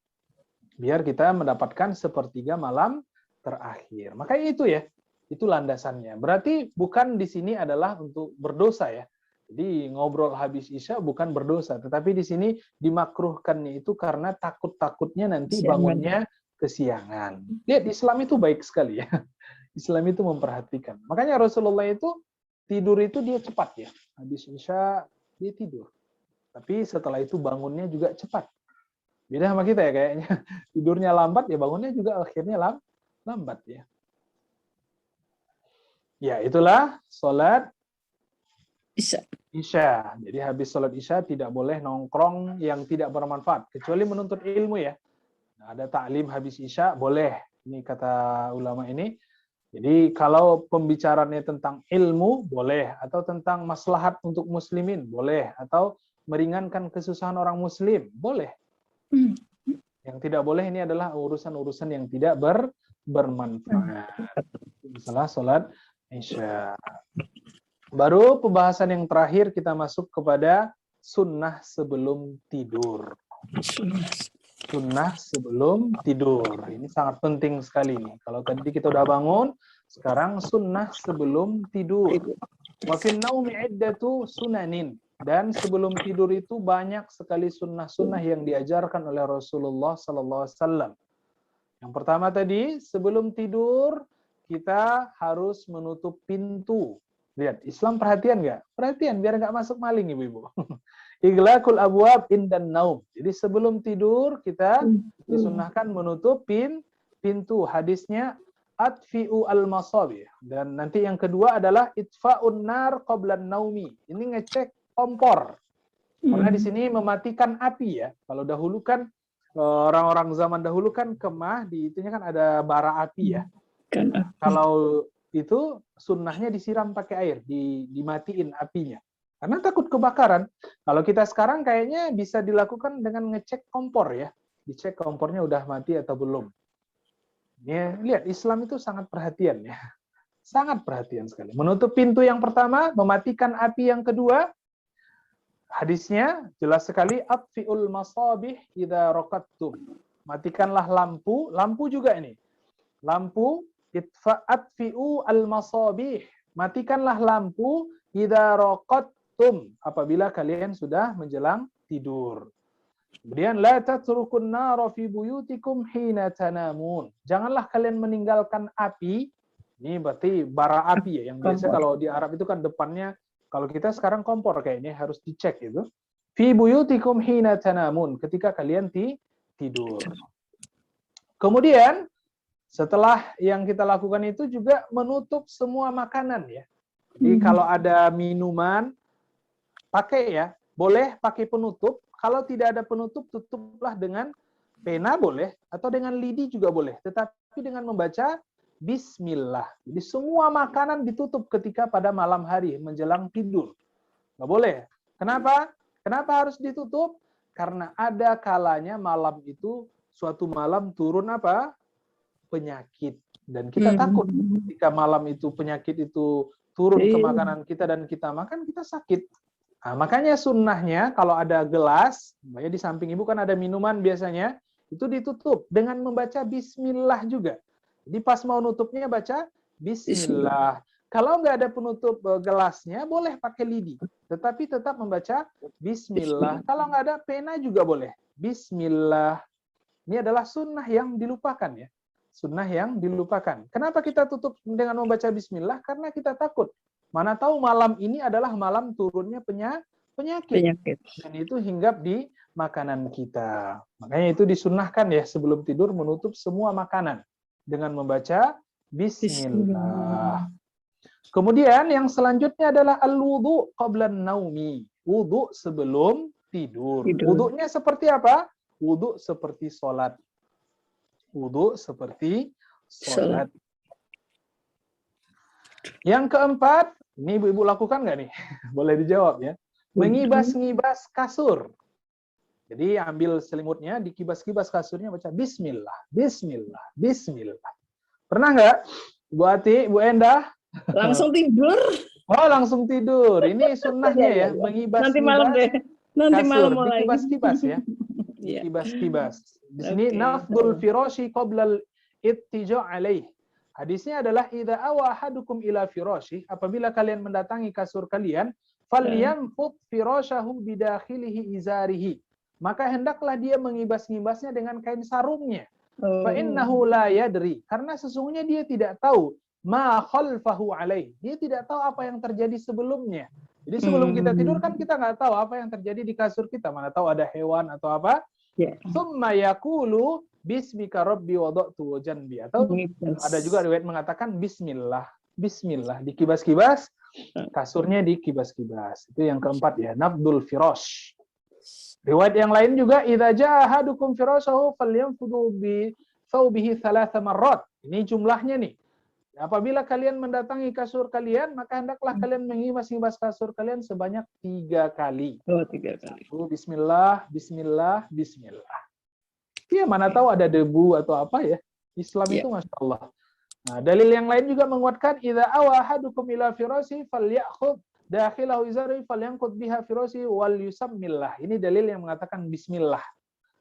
Biar kita mendapatkan 1/3 malam terakhir. Makanya itu ya, itu landasannya. Berarti bukan di sini adalah untuk berdosa ya. Jadi ngobrol habis isya bukan berdosa, tetapi di sini dimakruhkannya itu karena takut-takutnya nanti bangunnya kesiangan. Lihat Islam itu baik sekali ya. Islam itu memperhatikan. Makanya Rasulullah itu tidur itu dia cepat ya. Habis isya dia tidur. Tapi setelah itu bangunnya juga cepat. Beda sama kita ya kayaknya. Tidurnya lambat ya bangunnya juga akhirnya lambat ya. Ya, itulah sholat Isya. Jadi habis sholat Isya tidak boleh nongkrong yang tidak bermanfaat. Kecuali menuntut ilmu ya. Nah, ada ta'lim habis Isya, boleh. Ini kata ulama ini. Jadi kalau pembicaraannya tentang ilmu, boleh. Atau tentang maslahat untuk muslimin, boleh. Atau meringankan kesusahan orang muslim, boleh. Yang tidak boleh ini adalah urusan-urusan yang tidak bermanfaat. Misalnya sholat Insya. Baru pembahasan yang terakhir kita masuk kepada sunnah sebelum tidur. Sunnah sebelum tidur. Ini sangat penting sekali nih. Kalau tadi kita udah bangun, sekarang sunnah sebelum tidur. Wa fin naumi iddatu sunanin. Dan sebelum tidur itu banyak sekali sunnah-sunnah yang diajarkan oleh Rasulullah SAW. Yang pertama tadi, sebelum tidur kita harus menutup pintu. Lihat, Islam perhatian nggak? Perhatian, biar nggak masuk maling, ibu-ibu. Iglaqul abwab indan naum. Jadi sebelum tidur kita disunnahkan menutup pintu. Hadisnya atfi'u al-masabih. Dan nanti yang kedua adalah itfa'un nar qablan naumi. Ini ngecek kompor. Karena di sini mematikan api ya. Kalau dahulu kan orang-orang zaman dahulu kan kemah di itunya kan ada bara api ya. Kalau itu sunnahnya disiram pakai air, dimatiin apinya. Karena takut kebakaran. Kalau kita sekarang kayaknya bisa dilakukan dengan ngecek kompor ya. Dicek kompornya udah mati atau belum. Ya, lihat Islam itu sangat perhatian ya. Sangat perhatian sekali. Menutup pintu yang pertama, mematikan api yang kedua. Hadisnya jelas sekali, atfi'ul masabih idza raqadtum. Matikanlah lampu, lampu juga ini. Lampu atfi'u al-masabih. Matikanlah lampu idza raqadtum, apabila kalian sudah menjelang tidur. Kemudian la tatrukun nara fi buyutikum hina tanamun. Janganlah kalian meninggalkan api. Ini berarti bara api ya, yang biasa kalau di Arab itu kan depannya, kalau kita sekarang kompor kayaknya harus dicek itu. Fi buyutikum hina tanamun, ketika kalian tidur. Kemudian setelah yang kita lakukan itu juga menutup semua makanan ya. Jadi kalau ada minuman, pakai ya, boleh pakai penutup. Kalau tidak ada penutup, tutuplah dengan pena boleh, atau dengan lidi juga boleh. Tetapi dengan membaca Bismillah. Jadi semua makanan ditutup ketika pada malam hari menjelang tidur. Nggak boleh. Kenapa? Kenapa harus ditutup? Karena ada kalanya malam itu, suatu malam turun apa? Penyakit. Dan kita takut ketika malam itu penyakit itu turun ke makanan kita dan kita makan, kita sakit. Nah, makanya sunnahnya kalau ada gelas, ya di samping ibu kan ada minuman biasanya, itu ditutup dengan membaca Bismillah juga. Jadi pas mau nutupnya baca Bismillah. Kalau nggak ada penutup gelasnya, boleh pakai lidi. Tetapi tetap membaca Bismillah. Kalau nggak ada pena juga boleh. Bismillah. Ini adalah sunnah yang dilupakan ya. Sunnah yang dilupakan. Kenapa kita tutup dengan membaca Bismillah? Karena kita takut. Mana tahu malam ini adalah malam turunnya penyakit. Dan itu hinggap di makanan kita. Makanya itu disunnahkan ya sebelum tidur menutup semua makanan dengan membaca Bismillah. Kemudian yang selanjutnya adalah al-wudu qablan naumi. Wudu sebelum tidur. Wudunya seperti apa? Wudu seperti sholat. Wudu seperti sholat. Yang keempat, ini ibu-ibu lakukan nggak nih? Boleh dijawab ya. Mengibas-ngibas kasur. Jadi ambil selimutnya, dikibas-kibas kasurnya, baca Bismillah, Bismillah, Bismillah. Pernah nggak, Bu Ati, Bu Endah? Langsung tidur. Oh, langsung tidur. Ini sunnahnya ya, mengibas-ngibas Nanti malam deh. Nanti kasur. malam mulai. Dikibas-kibas ya. Dikibas-kibas. Di sini nafdul firashi qablal ittija' alaih. Hadisnya adalah idza awa ahadukum ila firashi, apabila kalian mendatangi kasur kalian, falyamfut firashahu bidakhilihi izarihi. Maka hendaklah dia mengibas-ngibasnya dengan kain sarungnya. Fa innahu la yadri, karena sesungguhnya dia tidak tahu ma khalfahu alaih. Dia tidak tahu apa yang terjadi sebelumnya. Jadi sebelum kita tidur kan kita nggak tahu apa yang terjadi di kasur kita, mana tahu ada hewan atau apa. Tsumma yaqulu bismika rabbi wada'tu janbi, atau ada juga riwayat mengatakan bismillah, bismillah, dikibas-kibas kasurnya, dikibas-kibas. Itu yang keempat ya, nafdul firash. Riwayat yang lain juga idza jaa ahadukum firashahu falyanfudu bi thawbihi 3 marrat. Ini jumlahnya nih. Apabila kalian mendatangi kasur kalian, maka hendaklah kalian mengibas-ngibas kasur kalian sebanyak 3 kali. 3 kali. Bismillah, bismillah, bismillah. Ya, mana tahu ada debu atau apa ya. Islam itu Masya Allah. Nah, dalil yang lain juga menguatkan idza awa ahadukum ila firasi falyakhudh dakhilahu izari falyanqud biha firasi wal yusammillah. Ini dalil yang mengatakan bismillah.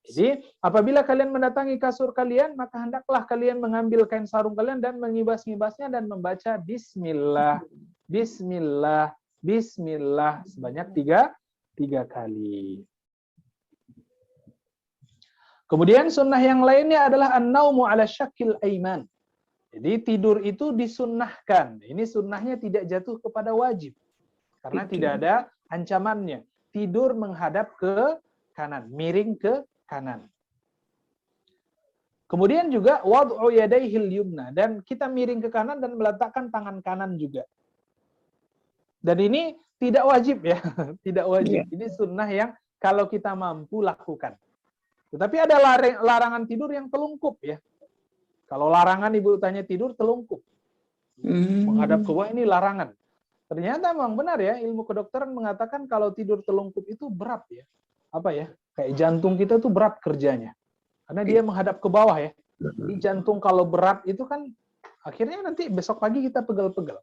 Jadi, apabila kalian mendatangi kasur kalian, maka hendaklah kalian mengambil kain sarung kalian dan mengibas-ngibasnya dan membaca bismillah, bismillah, bismillah sebanyak tiga kali. Kemudian sunnah yang lainnya adalah an-naumu ala syakil aiman. Jadi tidur itu disunnahkan. Ini sunnahnya tidak jatuh kepada wajib. Karena tidak ada ancamannya. Tidur menghadap ke kanan, miring ke kanan. Kemudian juga wad'u yadaihil yumna, dan kita miring ke kanan dan meletakkan tangan kanan juga. Dan ini tidak wajib ya, tidak wajib. Ini sunnah yang kalau kita mampu lakukan. Tetapi ada larangan tidur yang telungkup ya. Kalau larangan ibu tanya tidur telungkup. Menghadap ke bawah ini larangan. Ternyata memang benar ya, ilmu kedokteran mengatakan kalau tidur telungkup itu berat ya. Apa ya? Kayak jantung kita tuh berat kerjanya. Karena dia menghadap ke bawah ya. Jadi jantung kalau berat itu kan akhirnya nanti besok pagi kita pegel-pegel.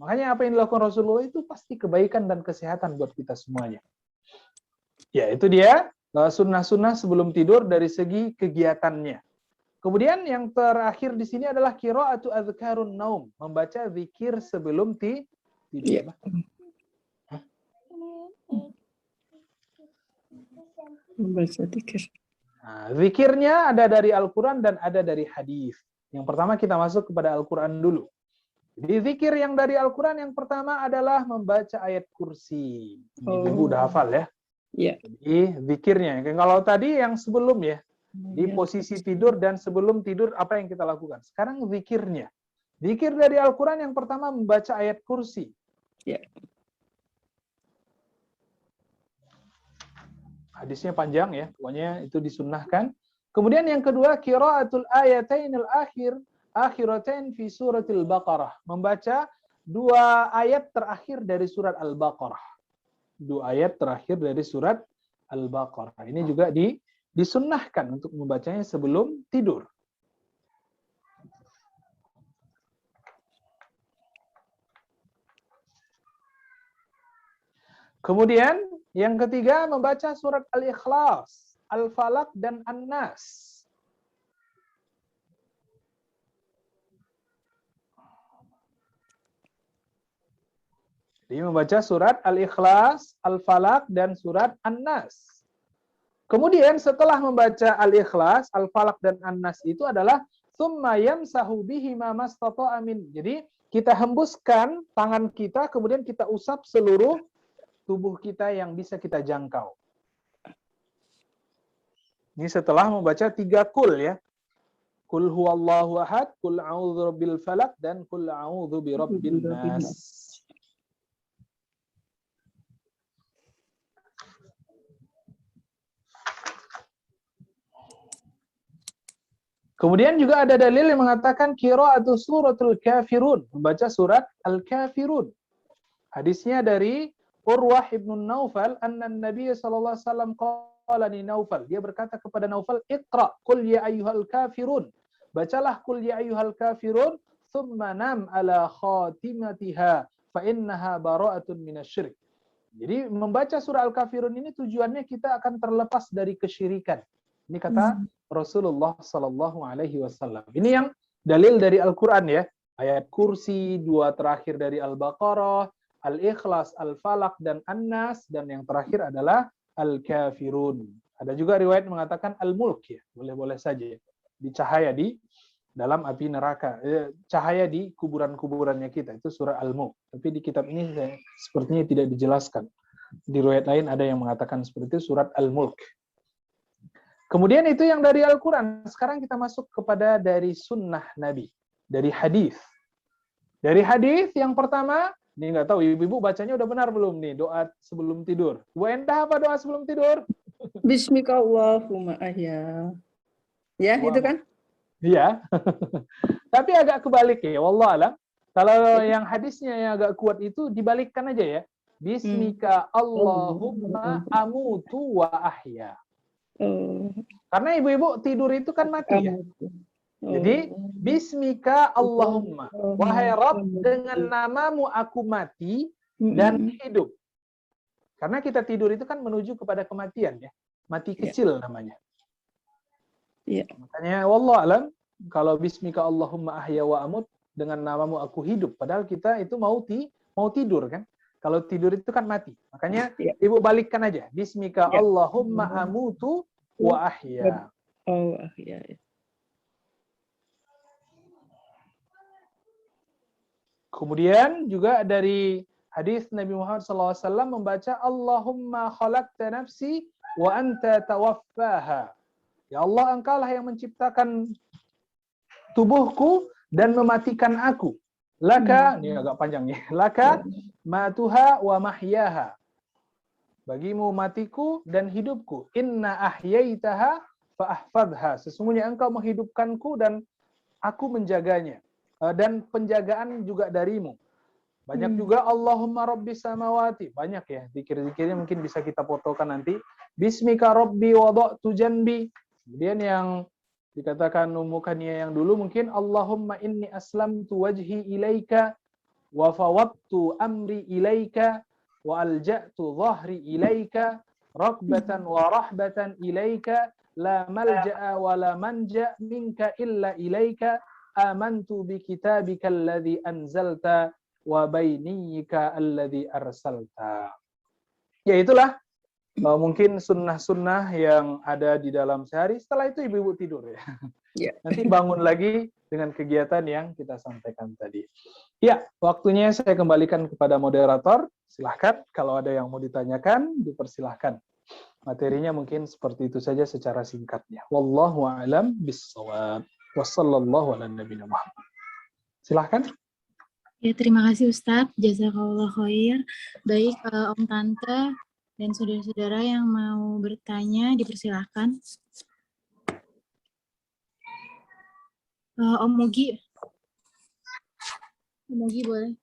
Makanya apa yang dilakukan Rasulullah itu pasti kebaikan dan kesehatan buat kita semuanya. Ya, itu dia sunnah-sunnah sebelum tidur dari segi kegiatannya. Kemudian yang terakhir di sini adalah qiraatu adzkarun naum, membaca zikir sebelum tidur. Iya. Membaca zikir. Nah, zikirnya ada dari Al-Quran dan ada dari hadis. Yang pertama kita masuk kepada Al-Quran dulu. Jadi zikir yang dari Al-Quran yang pertama adalah membaca ayat kursi. Ibu udah hafal ya? Iya. Jadi zikirnya. Kalau tadi yang sebelum ya, di posisi tidur dan sebelum tidur apa yang kita lakukan. Sekarang zikirnya. Zikir dari Al-Quran yang pertama membaca ayat kursi. Ya. Hadisnya panjang ya, pokoknya itu disunnahkan. Kemudian yang kedua, qiraatul ayatainil akhiratain fi suratil Baqarah. Membaca 2 ayat terakhir dari surat Al-Baqarah. 2 ayat terakhir dari surat Al-Baqarah. Ini juga disunnahkan untuk membacanya sebelum tidur. Kemudian yang ketiga membaca surat Al-Ikhlas, Al-Falaq dan An-Nas. Jadi membaca surat Al-Ikhlas, Al-Falaq dan surat An-Nas. Kemudian setelah membaca Al-Ikhlas, Al-Falaq dan An-Nas itu adalah tsumma yamsahu bihi ma mastata'a min. Jadi kita hembuskan tangan kita kemudian kita usap seluruh tubuh kita yang bisa kita jangkau. Ini setelah membaca 3 kul ya. Kul huwallahu ahad, kul a'udzu birabbil falaq dan kul a'udzu birabbin nas. Kemudian juga ada dalil yang mengatakan qiraatu suratul kafirun, membaca surat Al-Kafirun. Hadisnya dari Urwah ibn Naufal, anna Nabi sallallahu alaihi wasallam qala li Naufal. Dia berkata kepada Naufal, "Iqra qul ya ayyuhal kafirun." Bacalah qul ya ayyuhal kafirun, thumma nam ala khatimatiha fa innaha bara'atun minasyirik. Jadi membaca surah Al-Kafirun ini tujuannya kita akan terlepas dari kesyirikan. Ini kata Rasulullah sallallahu alaihi wasallam. Ini yang dalil dari Al-Qur'an ya. Ayat kursi, 2 terakhir dari Al-Baqarah, Al-Ikhlas, Al-Falaq, dan An-Nas, dan yang terakhir adalah Al-Kafirun. Ada juga riwayat mengatakan Al-Mulk ya, boleh-boleh saja. Di cahaya di dalam api neraka, cahaya di kuburan-kuburannya kita, itu surah Al-Mulk. Tapi di kitab ini sepertinya tidak dijelaskan. Di riwayat lain ada yang mengatakan seperti itu, surat Al-Mulk. Kemudian itu yang dari Al-Quran. Sekarang kita masuk kepada dari sunnah Nabi, dari hadis. Dari hadis yang pertama, ini nggak tahu ibu-ibu bacanya udah benar belum nih doa sebelum tidur. Bu Endah apa doa sebelum tidur? Bismika Allahumma ahya. Ya, itu kan? Iya. Tapi agak kebalik ya, wallah alam. Kalau yang hadisnya yang agak kuat itu dibalikkan aja ya. Bismika Allahumma amutu wa ahya. Karena ibu-ibu tidur itu kan mati ya. Jadi bismika Allahumma, wahai Rabb, dengan namamu aku mati dan hidup. Karena kita tidur itu kan menuju kepada kematian ya, mati kecil namanya. Makanya wallahu alam, kalau bismika Allahumma ahya wa amut, dengan namamu aku hidup, padahal kita itu mau tidur kan. Kalau tidur itu kan mati. Makanya ibu balikkan aja, bismika Allahumma amutu wa ahya. Oh, ahya. Kemudian juga dari hadis Nabi Muhammad SAW membaca Allahumma khalaqta nafsi wa anta tawaffaha. Ya Allah, engkaulah yang menciptakan tubuhku dan mematikan aku. Laka, ini agak panjang nih. Laka matuha wa mahyaha. Bagimu matiku dan hidupku. Inna ahyaitaha fa ahfadha. Sesungguhnya engkau menghidupkanku dan aku menjaganya. Dan penjagaan juga darimu. Banyak juga Allahumma rabbis samawati. Banyak ya, zikir-zikirnya mungkin bisa kita fotokan nanti. Bismika rabbi wada'tu janbi. Kemudian yang dikatakan umukannya yang dulu mungkin Allahumma inni aslamtu wajhi ilaika wa fawattu amri ilaika wa alja'tu dhahri ilaika rakbatan wa rahbatan ilaika la malja'a wa la manja minka illa ilaika amantu bi kitabika alladhi anzalta wa bainiyika alladhi arsalta. Ya itulah mungkin sunnah-sunnah yang ada di dalam sehari. Setelah itu ibu-ibu tidur ya. Nanti bangun lagi dengan kegiatan yang kita sampaikan tadi. Ya, waktunya saya kembalikan kepada moderator. Silahkan, kalau ada yang mau ditanyakan, dipersilahkan. Materinya mungkin seperti itu saja secara singkatnya. Wallahu a'lam bissawab. Wassallallahu ala nabiyina Muhammad. Silahkan. Ya, terima kasih Ustadz. Jazakallah khair. Baik, Om Tante dan saudara-saudara yang mau bertanya, dipersilahkan. Om Mugi. Om Mugi boleh.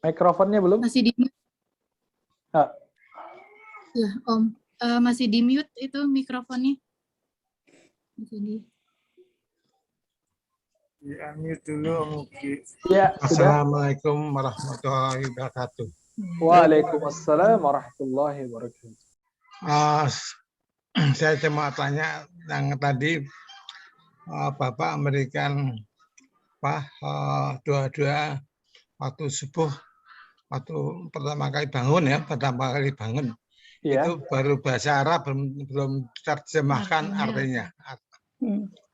Mikrofonnya belum? Masih di mute. Ya, Om. Masih di mute itu mikrofonnya. Masih di... Unmute dulu, Om Mugi. Ya, Assalamualaikum warahmatullahi wabarakatuh. Waalaikumsalam warahmatullahi wabarakatuh. Saya cuma tanya yang tadi Bapak memberikan doa-doa waktu subuh, waktu pertama kali bangun ya, Ya. Itu baru bahasa Arab, belum terjemahkan artinya.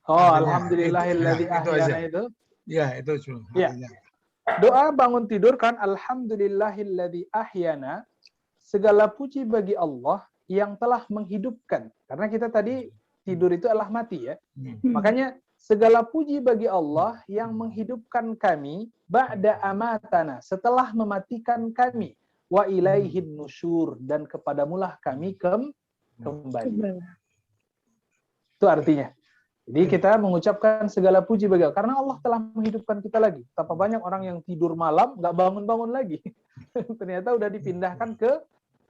Alhamdulillahilladzi ahyana itu. Ya, itu cuma artinya. Doa bangun tidur kan alhamdulillahilladzi ahyana, segala puji bagi Allah yang telah menghidupkan. Karena kita tadi tidur itu adalah mati ya. Makanya segala puji bagi Allah yang menghidupkan kami ba'da amatana, setelah mematikan kami, wa ilaihin nusyur, dan kepadamulah kami kembali. Itu artinya. Jadi kita mengucapkan segala puji bagi Allah karena Allah telah menghidupkan kita lagi. Betapa banyak orang yang tidur malam nggak bangun-bangun lagi. Ternyata udah dipindahkan ke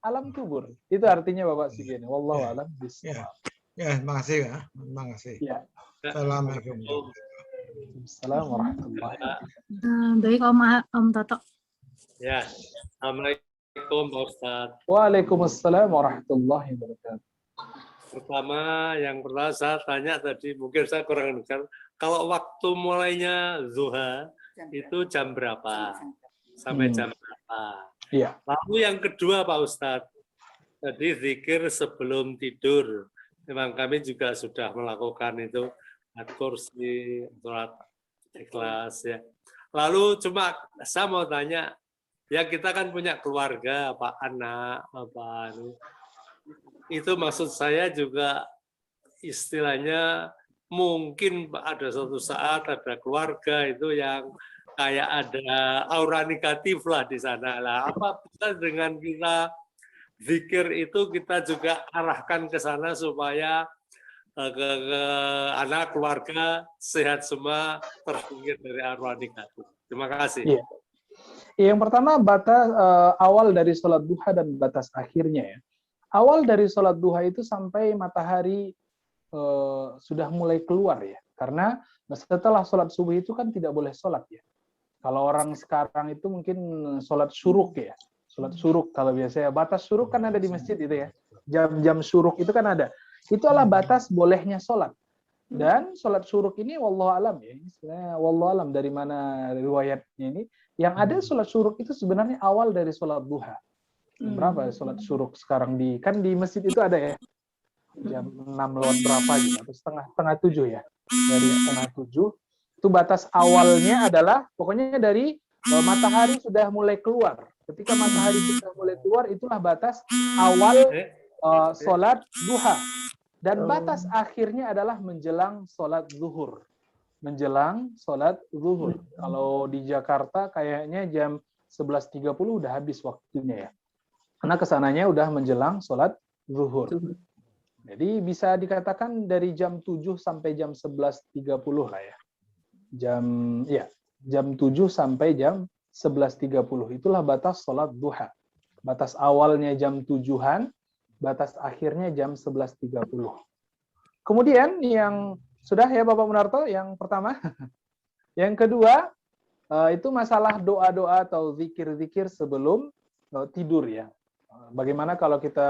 alam kubur. Itu artinya Bapak Sigeni. Wallahu a'lam bishawab. Ya, makasih ya. Makasih. Ya. Assalamualaikum. Assalamualaikum warahmatullahi wabarakatuh. Baik Om Toto. Ya. Assalamualaikum Pak Ustadz. Waalaikumsalam warahmatullahi wabarakatuh. Pertama saya tanya tadi, mungkin saya kurang dengar, kalau waktu mulainya zuha itu jam berapa? Sampai jam berapa? Iya. Lalu yang kedua Pak Ustadz, tadi zikir sebelum tidur. Memang kami juga sudah melakukan itu, kursi, surat ikhlas ya. Lalu cuma saya mau tanya, ya kita kan punya keluarga, Pak anak, apa itu maksud saya juga istilahnya mungkin ada suatu saat ada keluarga itu yang kayak ada aura negatif lah di sana lah. Apa bisa dengan kita zikir itu kita juga arahkan ke sana supaya ke anak keluarga sehat semua, terhindar dari aura negatif. Terima kasih. Iya. Yang pertama batas awal dari sholat duha dan batas akhirnya ya. Awal dari sholat duha itu sampai matahari sudah mulai keluar ya. Karena setelah sholat subuh itu kan tidak boleh sholat ya. Kalau orang sekarang itu mungkin sholat syuruk ya. Sholat syuruk kalau biasanya batas syuruk kan ada di masjid itu ya. Jam-jam syuruk itu kan ada. Itu adalah batas bolehnya sholat. Dan sholat syuruk ini wallahu alam ya. Sebenarnya wallahu alam dari mana riwayatnya ini. Yang ada sholat syuruk itu sebenarnya awal dari sholat duha. Berapa sholat syuruk sekarang kan di masjid itu ada ya. Jam 6 lewat berapa gitu atau setengah 7 ya. Dari setengah 7 itu batas awalnya adalah pokoknya dari matahari sudah mulai keluar. Ketika matahari sudah mulai keluar itulah batas awal sholat duha. Dan batas akhirnya adalah menjelang sholat zuhur. Menjelang sholat zuhur. Kalau di Jakarta kayaknya jam 11.30 udah habis waktunya ya. Karena kesananya udah menjelang sholat zuhur. Jadi bisa dikatakan dari jam 7 sampai jam 11.30 lah ya. Jam 7 sampai jam 11.30 itulah batas sholat duha. Batas awalnya jam 7-an, batas akhirnya jam 11.30. Kemudian yang sudah ya Bapak Munarto yang pertama. Yang kedua itu masalah doa-doa atau zikir-zikir sebelum tidur ya. Bagaimana kalau kita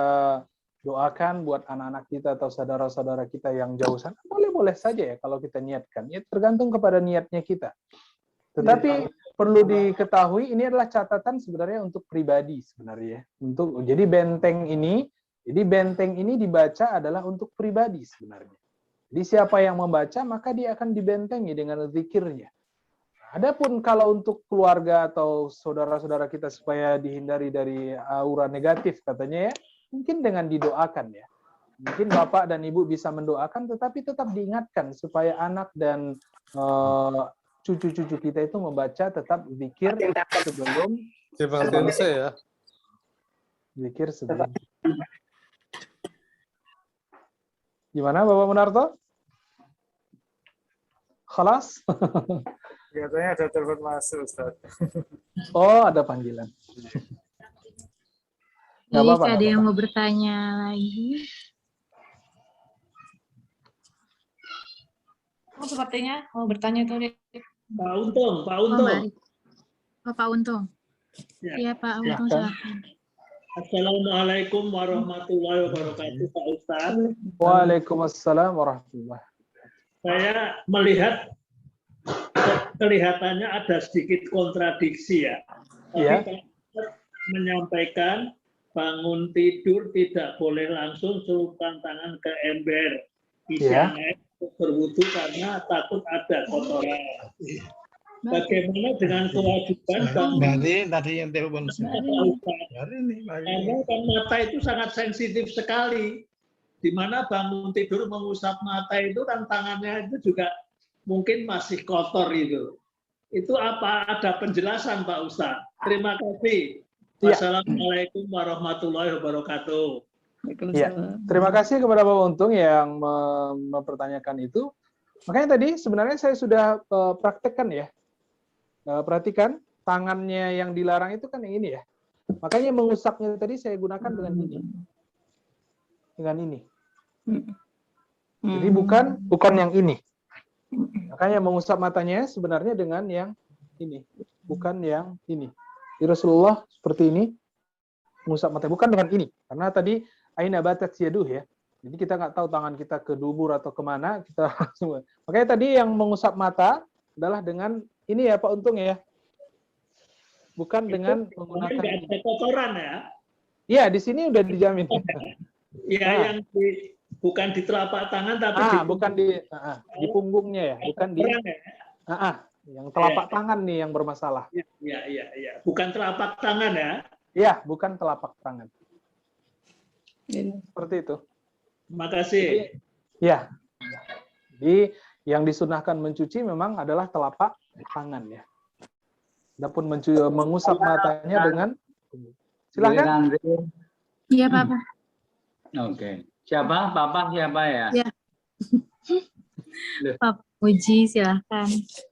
doakan buat anak-anak kita atau saudara-saudara kita yang jauh sana, boleh-boleh saja ya kalau kita niatkan. Ya tergantung kepada niatnya kita. Tetapi perlu diketahui ini adalah catatan sebenarnya untuk pribadi sebenarnya. Jadi benteng ini dibaca adalah untuk pribadi sebenarnya. Jadi siapa yang membaca maka dia akan dibentengi dengan zikirnya. Adapun kalau untuk keluarga atau saudara-saudara kita supaya dihindari dari aura negatif katanya ya, mungkin dengan didoakan ya. Mungkin Bapak dan Ibu bisa mendoakan, tetapi tetap diingatkan supaya anak dan cucu-cucu kita itu membaca tetap zikir sebelum ya. Zikir sebelum. Gimana Bapak Munarto? Khalas? Katanya ada telepon masuk, Ustaz. Oh, ada panggilan. Nggak apa-apa, Ada nggak yang apa-apa. mau bertanya lagi? Oh, sepertinya mau bertanya tuh. Pak Untung, Pak Oh, Untung. Pak Untung. Ya. Iya, Pak Untung, Silakan. silakan. Assalamualaikum warahmatullahi wabarakatuh, Pak Ustadz. Waalaikumsalam warahmatullahi. Saya melihat kelihatannya ada sedikit kontradiksi ya. Tapi Iya. Pak Ustadz menyampaikan bangun tidur tidak boleh langsung celupkan tangan ke ember. Isian air berwudu karena takut ada kotoran. Bagaimana dengan kewajiban bangun? Tadi yang telepon Karena kan mata itu sangat sensitif sekali. Di mana bangun tidur mengusap mata itu kan tangannya itu juga mungkin masih kotor itu. Itu apa ada penjelasan Pak Ustadz? Terima kasih. Wassalamualaikum warahmatullahi wabarakatuh. Ya, terima kasih kepada Bapak Untung yang mempertanyakan itu. Makanya tadi sebenarnya saya sudah praktekkan ya. Perhatikan tangannya yang dilarang itu kan yang ini ya. Makanya mengusapnya tadi saya gunakan dengan ini. Dengan ini. Jadi bukan yang ini. Makanya mengusap matanya sebenarnya dengan yang ini, bukan yang ini. Di Rasulullah seperti ini mengusap matanya, bukan dengan ini. Karena tadi aina batat yaduh ya. Jadi kita nggak tahu tangan kita ke dubur atau kemana. Makanya tadi yang mengusap mata adalah dengan ini ya Pak Untung ya. Bukan dengan menggunakan Nggak ada kotoran ya? Iya, di sini udah dijamin. Ya, yang bukan di telapak tangan tapi bukan di punggungnya ya, bukan di yang telapak tangan nih yang bermasalah. Iya. Bukan telapak tangan ya? Iya, bukan telapak tangan. Seperti itu. Terima kasih. Ya. Jadi yang disunahkan mencuci memang adalah telapak tangan ya. Adapun mengusap matanya dengan silakan. Iya, Papa. Oke. Siapa? Papa siapa ya? Ya. Pak Muji, silakan.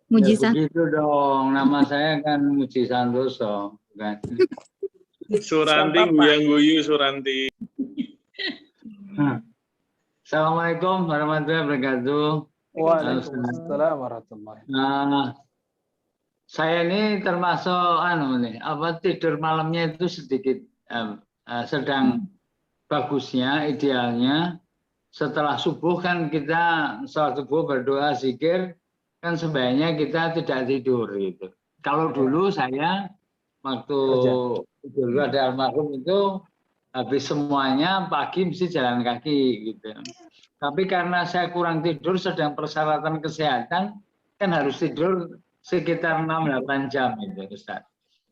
Muji Ya, begitu dong. Nama saya kan Muji Santoso, bukan? Suranti yang guyu Suranti. Assalamualaikum warahmatullahi wabarakatuh. Waalaikumsalam warahmatullahi wabarakatuh. Nah, saya ini termasuk tidur malamnya itu sedikit sedang bagusnya, idealnya setelah subuh kan kita sholat subuh berdoa zikir kan sebaiknya kita tidak tidur gitu. Kalau dulu saya waktu dulu ada almarhum itu habis semuanya pagi mesti jalan kaki gitu. Tapi karena saya kurang tidur sedang persyaratan kesehatan kan harus tidur sekitar 6-8 jam itu Ustaz.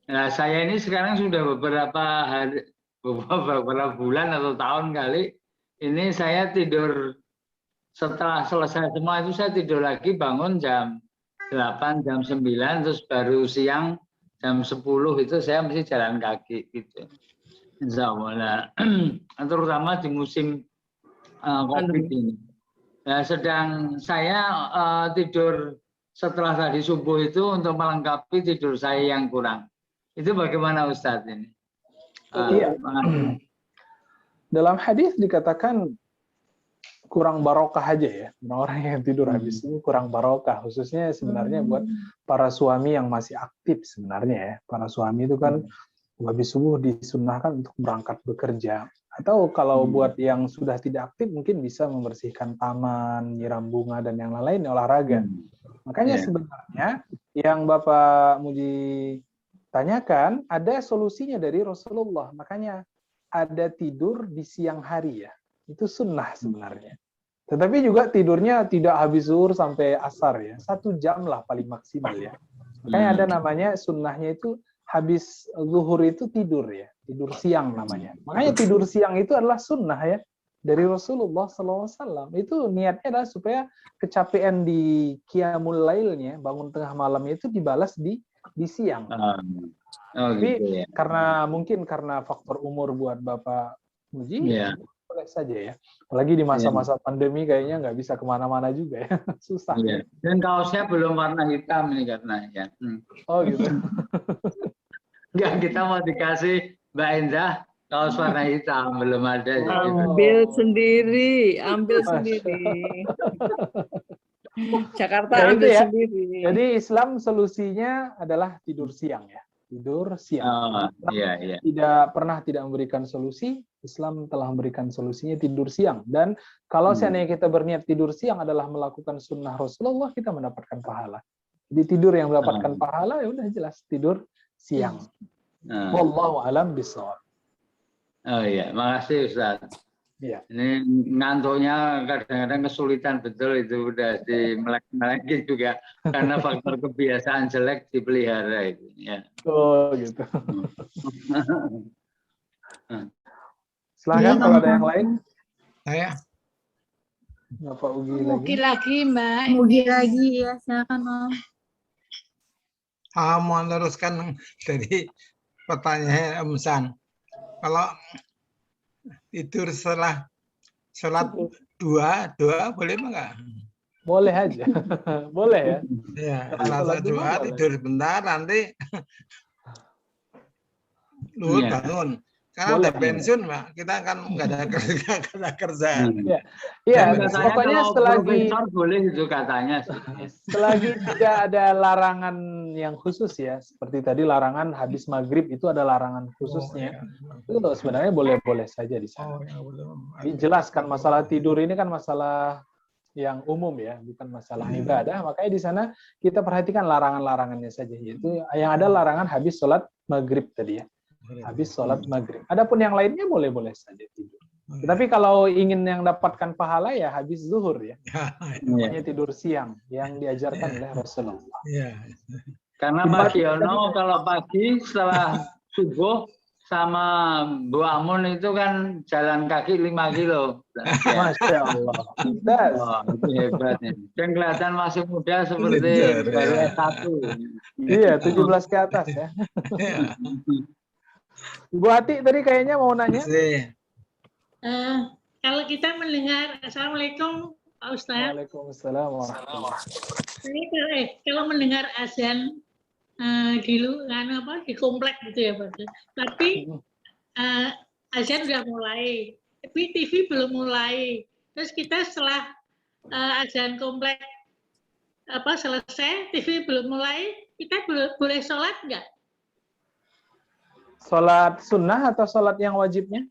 Nah, saya ini sekarang sudah beberapa bulan atau tahun kali ini saya tidur setelah selesai semua itu saya tidur lagi bangun jam 8, jam 9 terus baru siang jam 10 itu saya mesti jalan kaki gitu. Insya Allah. Terutama di musim COVID ini. Nah, sedang saya tidur setelah tadi subuh itu untuk melengkapi tidur saya yang kurang. Itu bagaimana Ustadz ini? Iya. Dalam hadis dikatakan kurang barokah aja ya. Orang yang tidur habis ini kurang barokah. Khususnya sebenarnya buat para suami yang masih aktif sebenarnya ya. Para suami itu kan habis subuh disunnahkan untuk berangkat bekerja. Atau kalau buat yang sudah tidak aktif mungkin bisa membersihkan taman, nyiram bunga dan yang lain olahraga. Makanya sebenarnya yang Bapak Muji tanyakan ada solusinya dari Rasulullah. Makanya ada tidur di siang hari ya. Itu sunnah sebenarnya. Tetapi juga tidurnya tidak habis zuhur sampai asar ya. 1 jam lah paling maksimal ya. Makanya ada namanya sunnahnya itu habis zuhur itu tidur ya. Tidur siang namanya. Makanya tidur siang itu adalah sunnah ya. Dari Rasulullah SAW. Itu niatnya adalah supaya kecapean di qiyamul lailnya, bangun tengah malamnya itu dibalas di siang. Tapi karena faktor umur buat Bapak Muji, boleh saja ya. Apalagi di masa-masa pandemi kayaknya nggak bisa kemana-mana juga ya. Susah. Dan kaosnya belum warna hitam ini katanya. Oh gitu. Enggak, kita mau dikasih Mbak Endah kaos warna hitam, belum ada. Ambil sendiri. Jakarta Ya, ambil ya. sendiri. Jadi Islam solusinya adalah tidur siang ya. Tidur siang. Tidak memberikan solusi, Islam telah memberikan solusinya tidur siang. Dan kalau seandainya kita berniat tidur siang adalah melakukan sunnah Rasulullah, kita mendapatkan pahala. Jadi tidur yang mendapatkan pahala ya udah jelas tidur siang. Wallahu a'lam bishawab. Oh iya, makasih Ustaz. Iya. Ini ngantuknya kadang-kadang kesulitan betul itu udah melek-melekin juga karena faktor kebiasaan jelek dipelihara itu. Ya. Oh gitu. Silakan kalau ada yang lain. Saya. Bapak Ugi lagi. Ugi lagi Mbak. Ugi lagi ya, silakan Om. Mau meneruskan dari pertanyaan Om San. Kalau tidur setelah sholat doa boleh enggak? Boleh aja. Boleh ya. Ya, setelah doa tidur sebentar nanti lu bangun. Karena udah pensiun, Pak. Kita kan nggak ada kerja. Iya, pokoknya selagi boleh itu katanya. Selagi tidak ada larangan yang khusus ya, seperti tadi larangan habis maghrib itu ada larangan khususnya. Itu sebenarnya boleh-boleh saja di sana. Dijelaskan masalah tidur ini kan masalah yang umum ya, bukan masalah ibadah. Makanya di sana kita perhatikan larangan-larangannya saja. Yaitu yang ada larangan habis sholat maghrib tadi ya. Habis sholat maghrib. Adapun yang lainnya boleh-boleh saja tidur. Tapi kalau ingin yang dapatkan pahala ya habis zuhur ya. Namanya tidur siang yang diajarkan oleh Rasulullah. Karena Pak Giono kalau pagi setelah subuh sama Bu Amun itu kan jalan kaki 5 kilo. Masya Allah. Itu hebat ya. Dan kelihatan masih muda seperti baru S1. Iya, 17 ke atas ya. Ibu Hati tadi kayaknya mau nanya. Kalau kita mendengar, Assalamualaikum Pak Ustadz. Waalaikumsalam warahmatullahi wabarakatuh. Kalau mendengar azan di komplek gitu ya Pak. Tapi azan udah mulai, tapi TV belum mulai. Terus kita setelah azan komplek selesai, TV belum mulai, kita boleh sholat nggak? Sholat sunnah atau sholat yang wajibnya?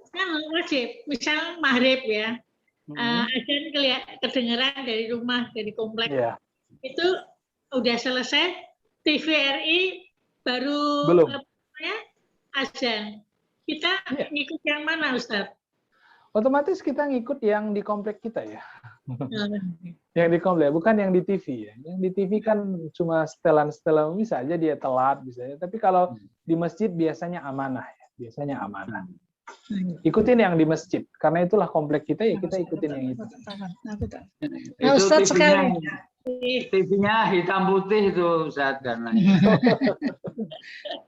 Kan wajib, misal maghrib ya, azan kedengeran dari rumah, dari komplek, itu udah selesai, TVRI baru belum azan. Kita ngikut yang mana, Ustaz? Otomatis kita ngikut yang di komplek kita ya. Yang di komplek, bukan yang di TV ya. Yang di TV kan cuma setelan-setelan, bisa aja dia telat, bisa aja. Tapi kalau di masjid biasanya amanah ya. Biasanya amanah. Ikutin yang di masjid, karena itulah komplek kita ya, kita ikutin yang itu. Itu Ustaz sekali. TV-nya hitam putih itu Ustaz karena.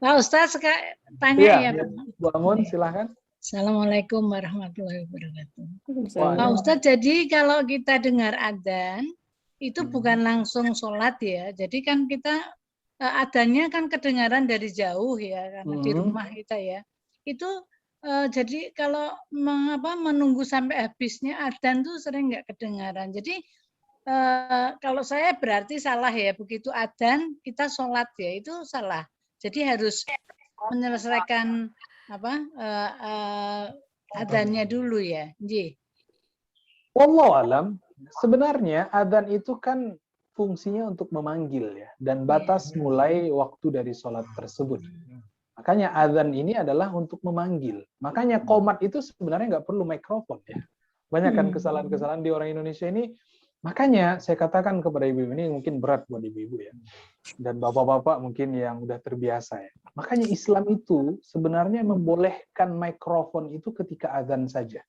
Pak Ustaz tanya ya. Bu Amun silahkan. Assalamualaikum warahmatullahi wabarakatuh. Pak Ustadz, jadi kalau kita dengar adzan itu bukan langsung sholat ya. Jadi kan kita adzannya kan kedengaran dari jauh ya, karena di rumah kita ya. Itu jadi kalau menunggu sampai habisnya adzan tuh sering nggak kedengaran. Jadi kalau saya berarti salah ya, begitu adzan kita sholat ya, itu salah. Jadi harus menyelesaikan adzannya dulu ya. Wallahu alam. Sebenarnya adzan itu kan fungsinya untuk memanggil ya, dan batas mulai waktu dari sholat tersebut. Makanya adzan ini adalah untuk memanggil. Makanya qomat itu sebenarnya nggak perlu mikrofon ya. Banyak kan kesalahan-kesalahan di orang Indonesia ini. Makanya saya katakan kepada ibu-ibu, ini mungkin berat buat ibu-ibu ya, dan bapak-bapak mungkin yang udah terbiasa ya. Makanya Islam itu sebenarnya membolehkan mikrofon itu ketika azan saja.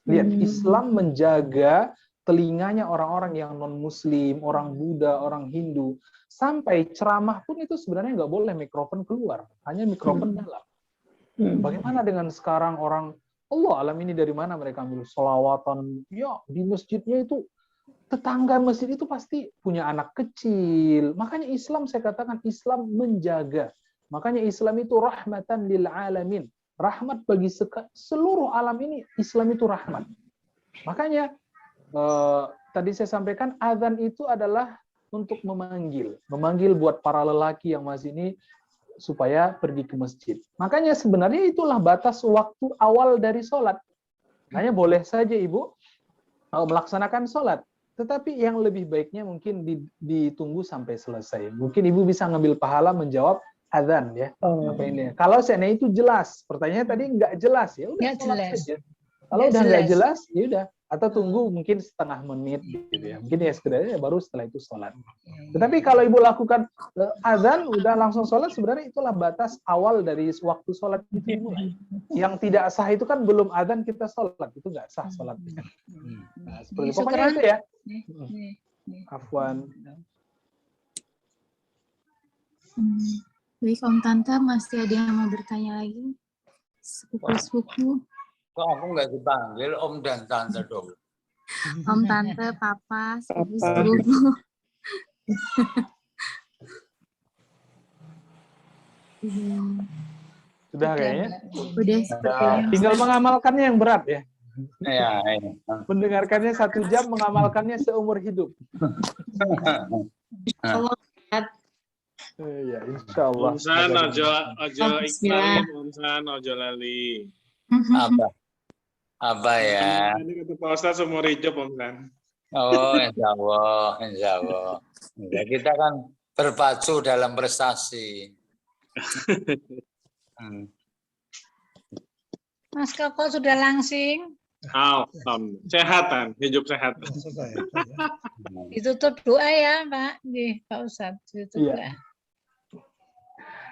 Lihat, Islam menjaga telinganya orang-orang yang non-Muslim, orang Buddha, orang Hindu, sampai ceramah pun itu sebenarnya nggak boleh mikrofon keluar, hanya mikrofon dalam. Bagaimana dengan sekarang orang, Allah alam ini dari mana mereka ambil sholawatan, ya di masjidnya itu tetangga masjid itu pasti punya anak kecil. Makanya Islam, saya katakan Islam menjaga. Makanya Islam itu rahmatan lil alamin. Rahmat bagi seluruh alam ini, Islam itu rahmat. Makanya tadi saya sampaikan azan itu adalah untuk memanggil. Memanggil buat para lelaki yang masih ini supaya pergi ke masjid. Makanya sebenarnya itulah batas waktu awal dari sholat. Hanya boleh saja ibu melaksanakan sholat. Tetapi yang lebih baiknya mungkin ditunggu sampai selesai. Mungkin ibu bisa ngambil pahala menjawab azan ya. Apa ini? Kalau seandainya itu jelas, pertanyaannya tadi nggak jelas ya udah sholat saja. Kalau udah nggak jelas ya udah, atau tunggu mungkin setengah menit gitu ya. Mungkin ya sekedar baru setelah itu sholat. Tetapi kalau ibu lakukan azan udah langsung sholat, sebenarnya itulah batas awal dari waktu sholat itu dimulai. Yang tidak sah itu kan belum azan kita sholat, itu nggak sah sholatnya. Nah, seperti pokoknya itu ya. Afwan. Baik Om Tante, masih ada yang mau bertanya lagi? Sepupu-sepupu. Kok aku nggak dipanggil Om dan Tante dong? Om Tante, Papa, sepupu-sepupu. Sudah kayaknya. Udah sepertinya. Tinggal mengamalkannya yang berat ya. Ya. Mendengarkannya 1 jam, mengamalkannya seumur hidup. Ya, insya Allah. Omsan ojo iklan, Omsan ojo lali. Apa ya? Ini kata Pak Ustadz seumur hidup Omsan. Oh, insya Allah. Ya, kita kan berpacu dalam prestasi. Mas Koko sudah langsing. Sehatan, hidup sehat. Ditutup doa ya, Pak. Pak Ustadz, ditutup doa.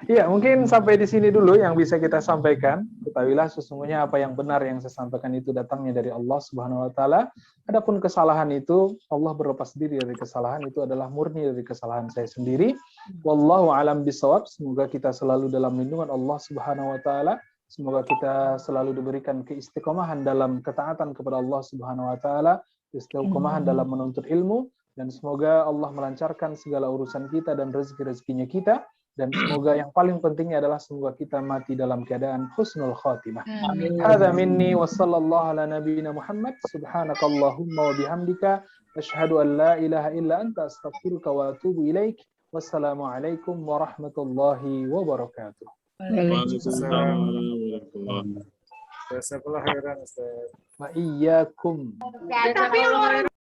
Iya, mungkin sampai di sini dulu yang bisa kita sampaikan. Ketahuilah sesungguhnya apa yang benar yang saya sampaikan itu datangnya dari Allah Subhanahu wa taala. Adapun kesalahan itu, Allah berlepas diri dari kesalahan, itu adalah murni dari kesalahan saya sendiri. Wallahu alam bisawab. Semoga kita selalu dalam lindungan Allah Subhanahu wa taala. Semoga kita selalu diberikan keistiqomahan dalam ketaatan kepada Allah Subhanahu wa taala, istiqomahan dalam menuntut ilmu, dan semoga Allah melancarkan segala urusan kita dan rezeki-rezekinya kita. Dan semoga yang paling pentingnya adalah semoga kita mati dalam keadaan husnul khatimah. Amin. Hadza minni wa sallallahu ala nabiyyina Muhammad subhanakallahumma wa bihamdika asyhadu an la ilaha illa anta astaghfiruka wa atubu ilaik. Wassalamualaikum warahmatullahi wabarakatuh. Waalaikumsalam warahmatullahi wabarakatuh. Wa iyyakum. Tapi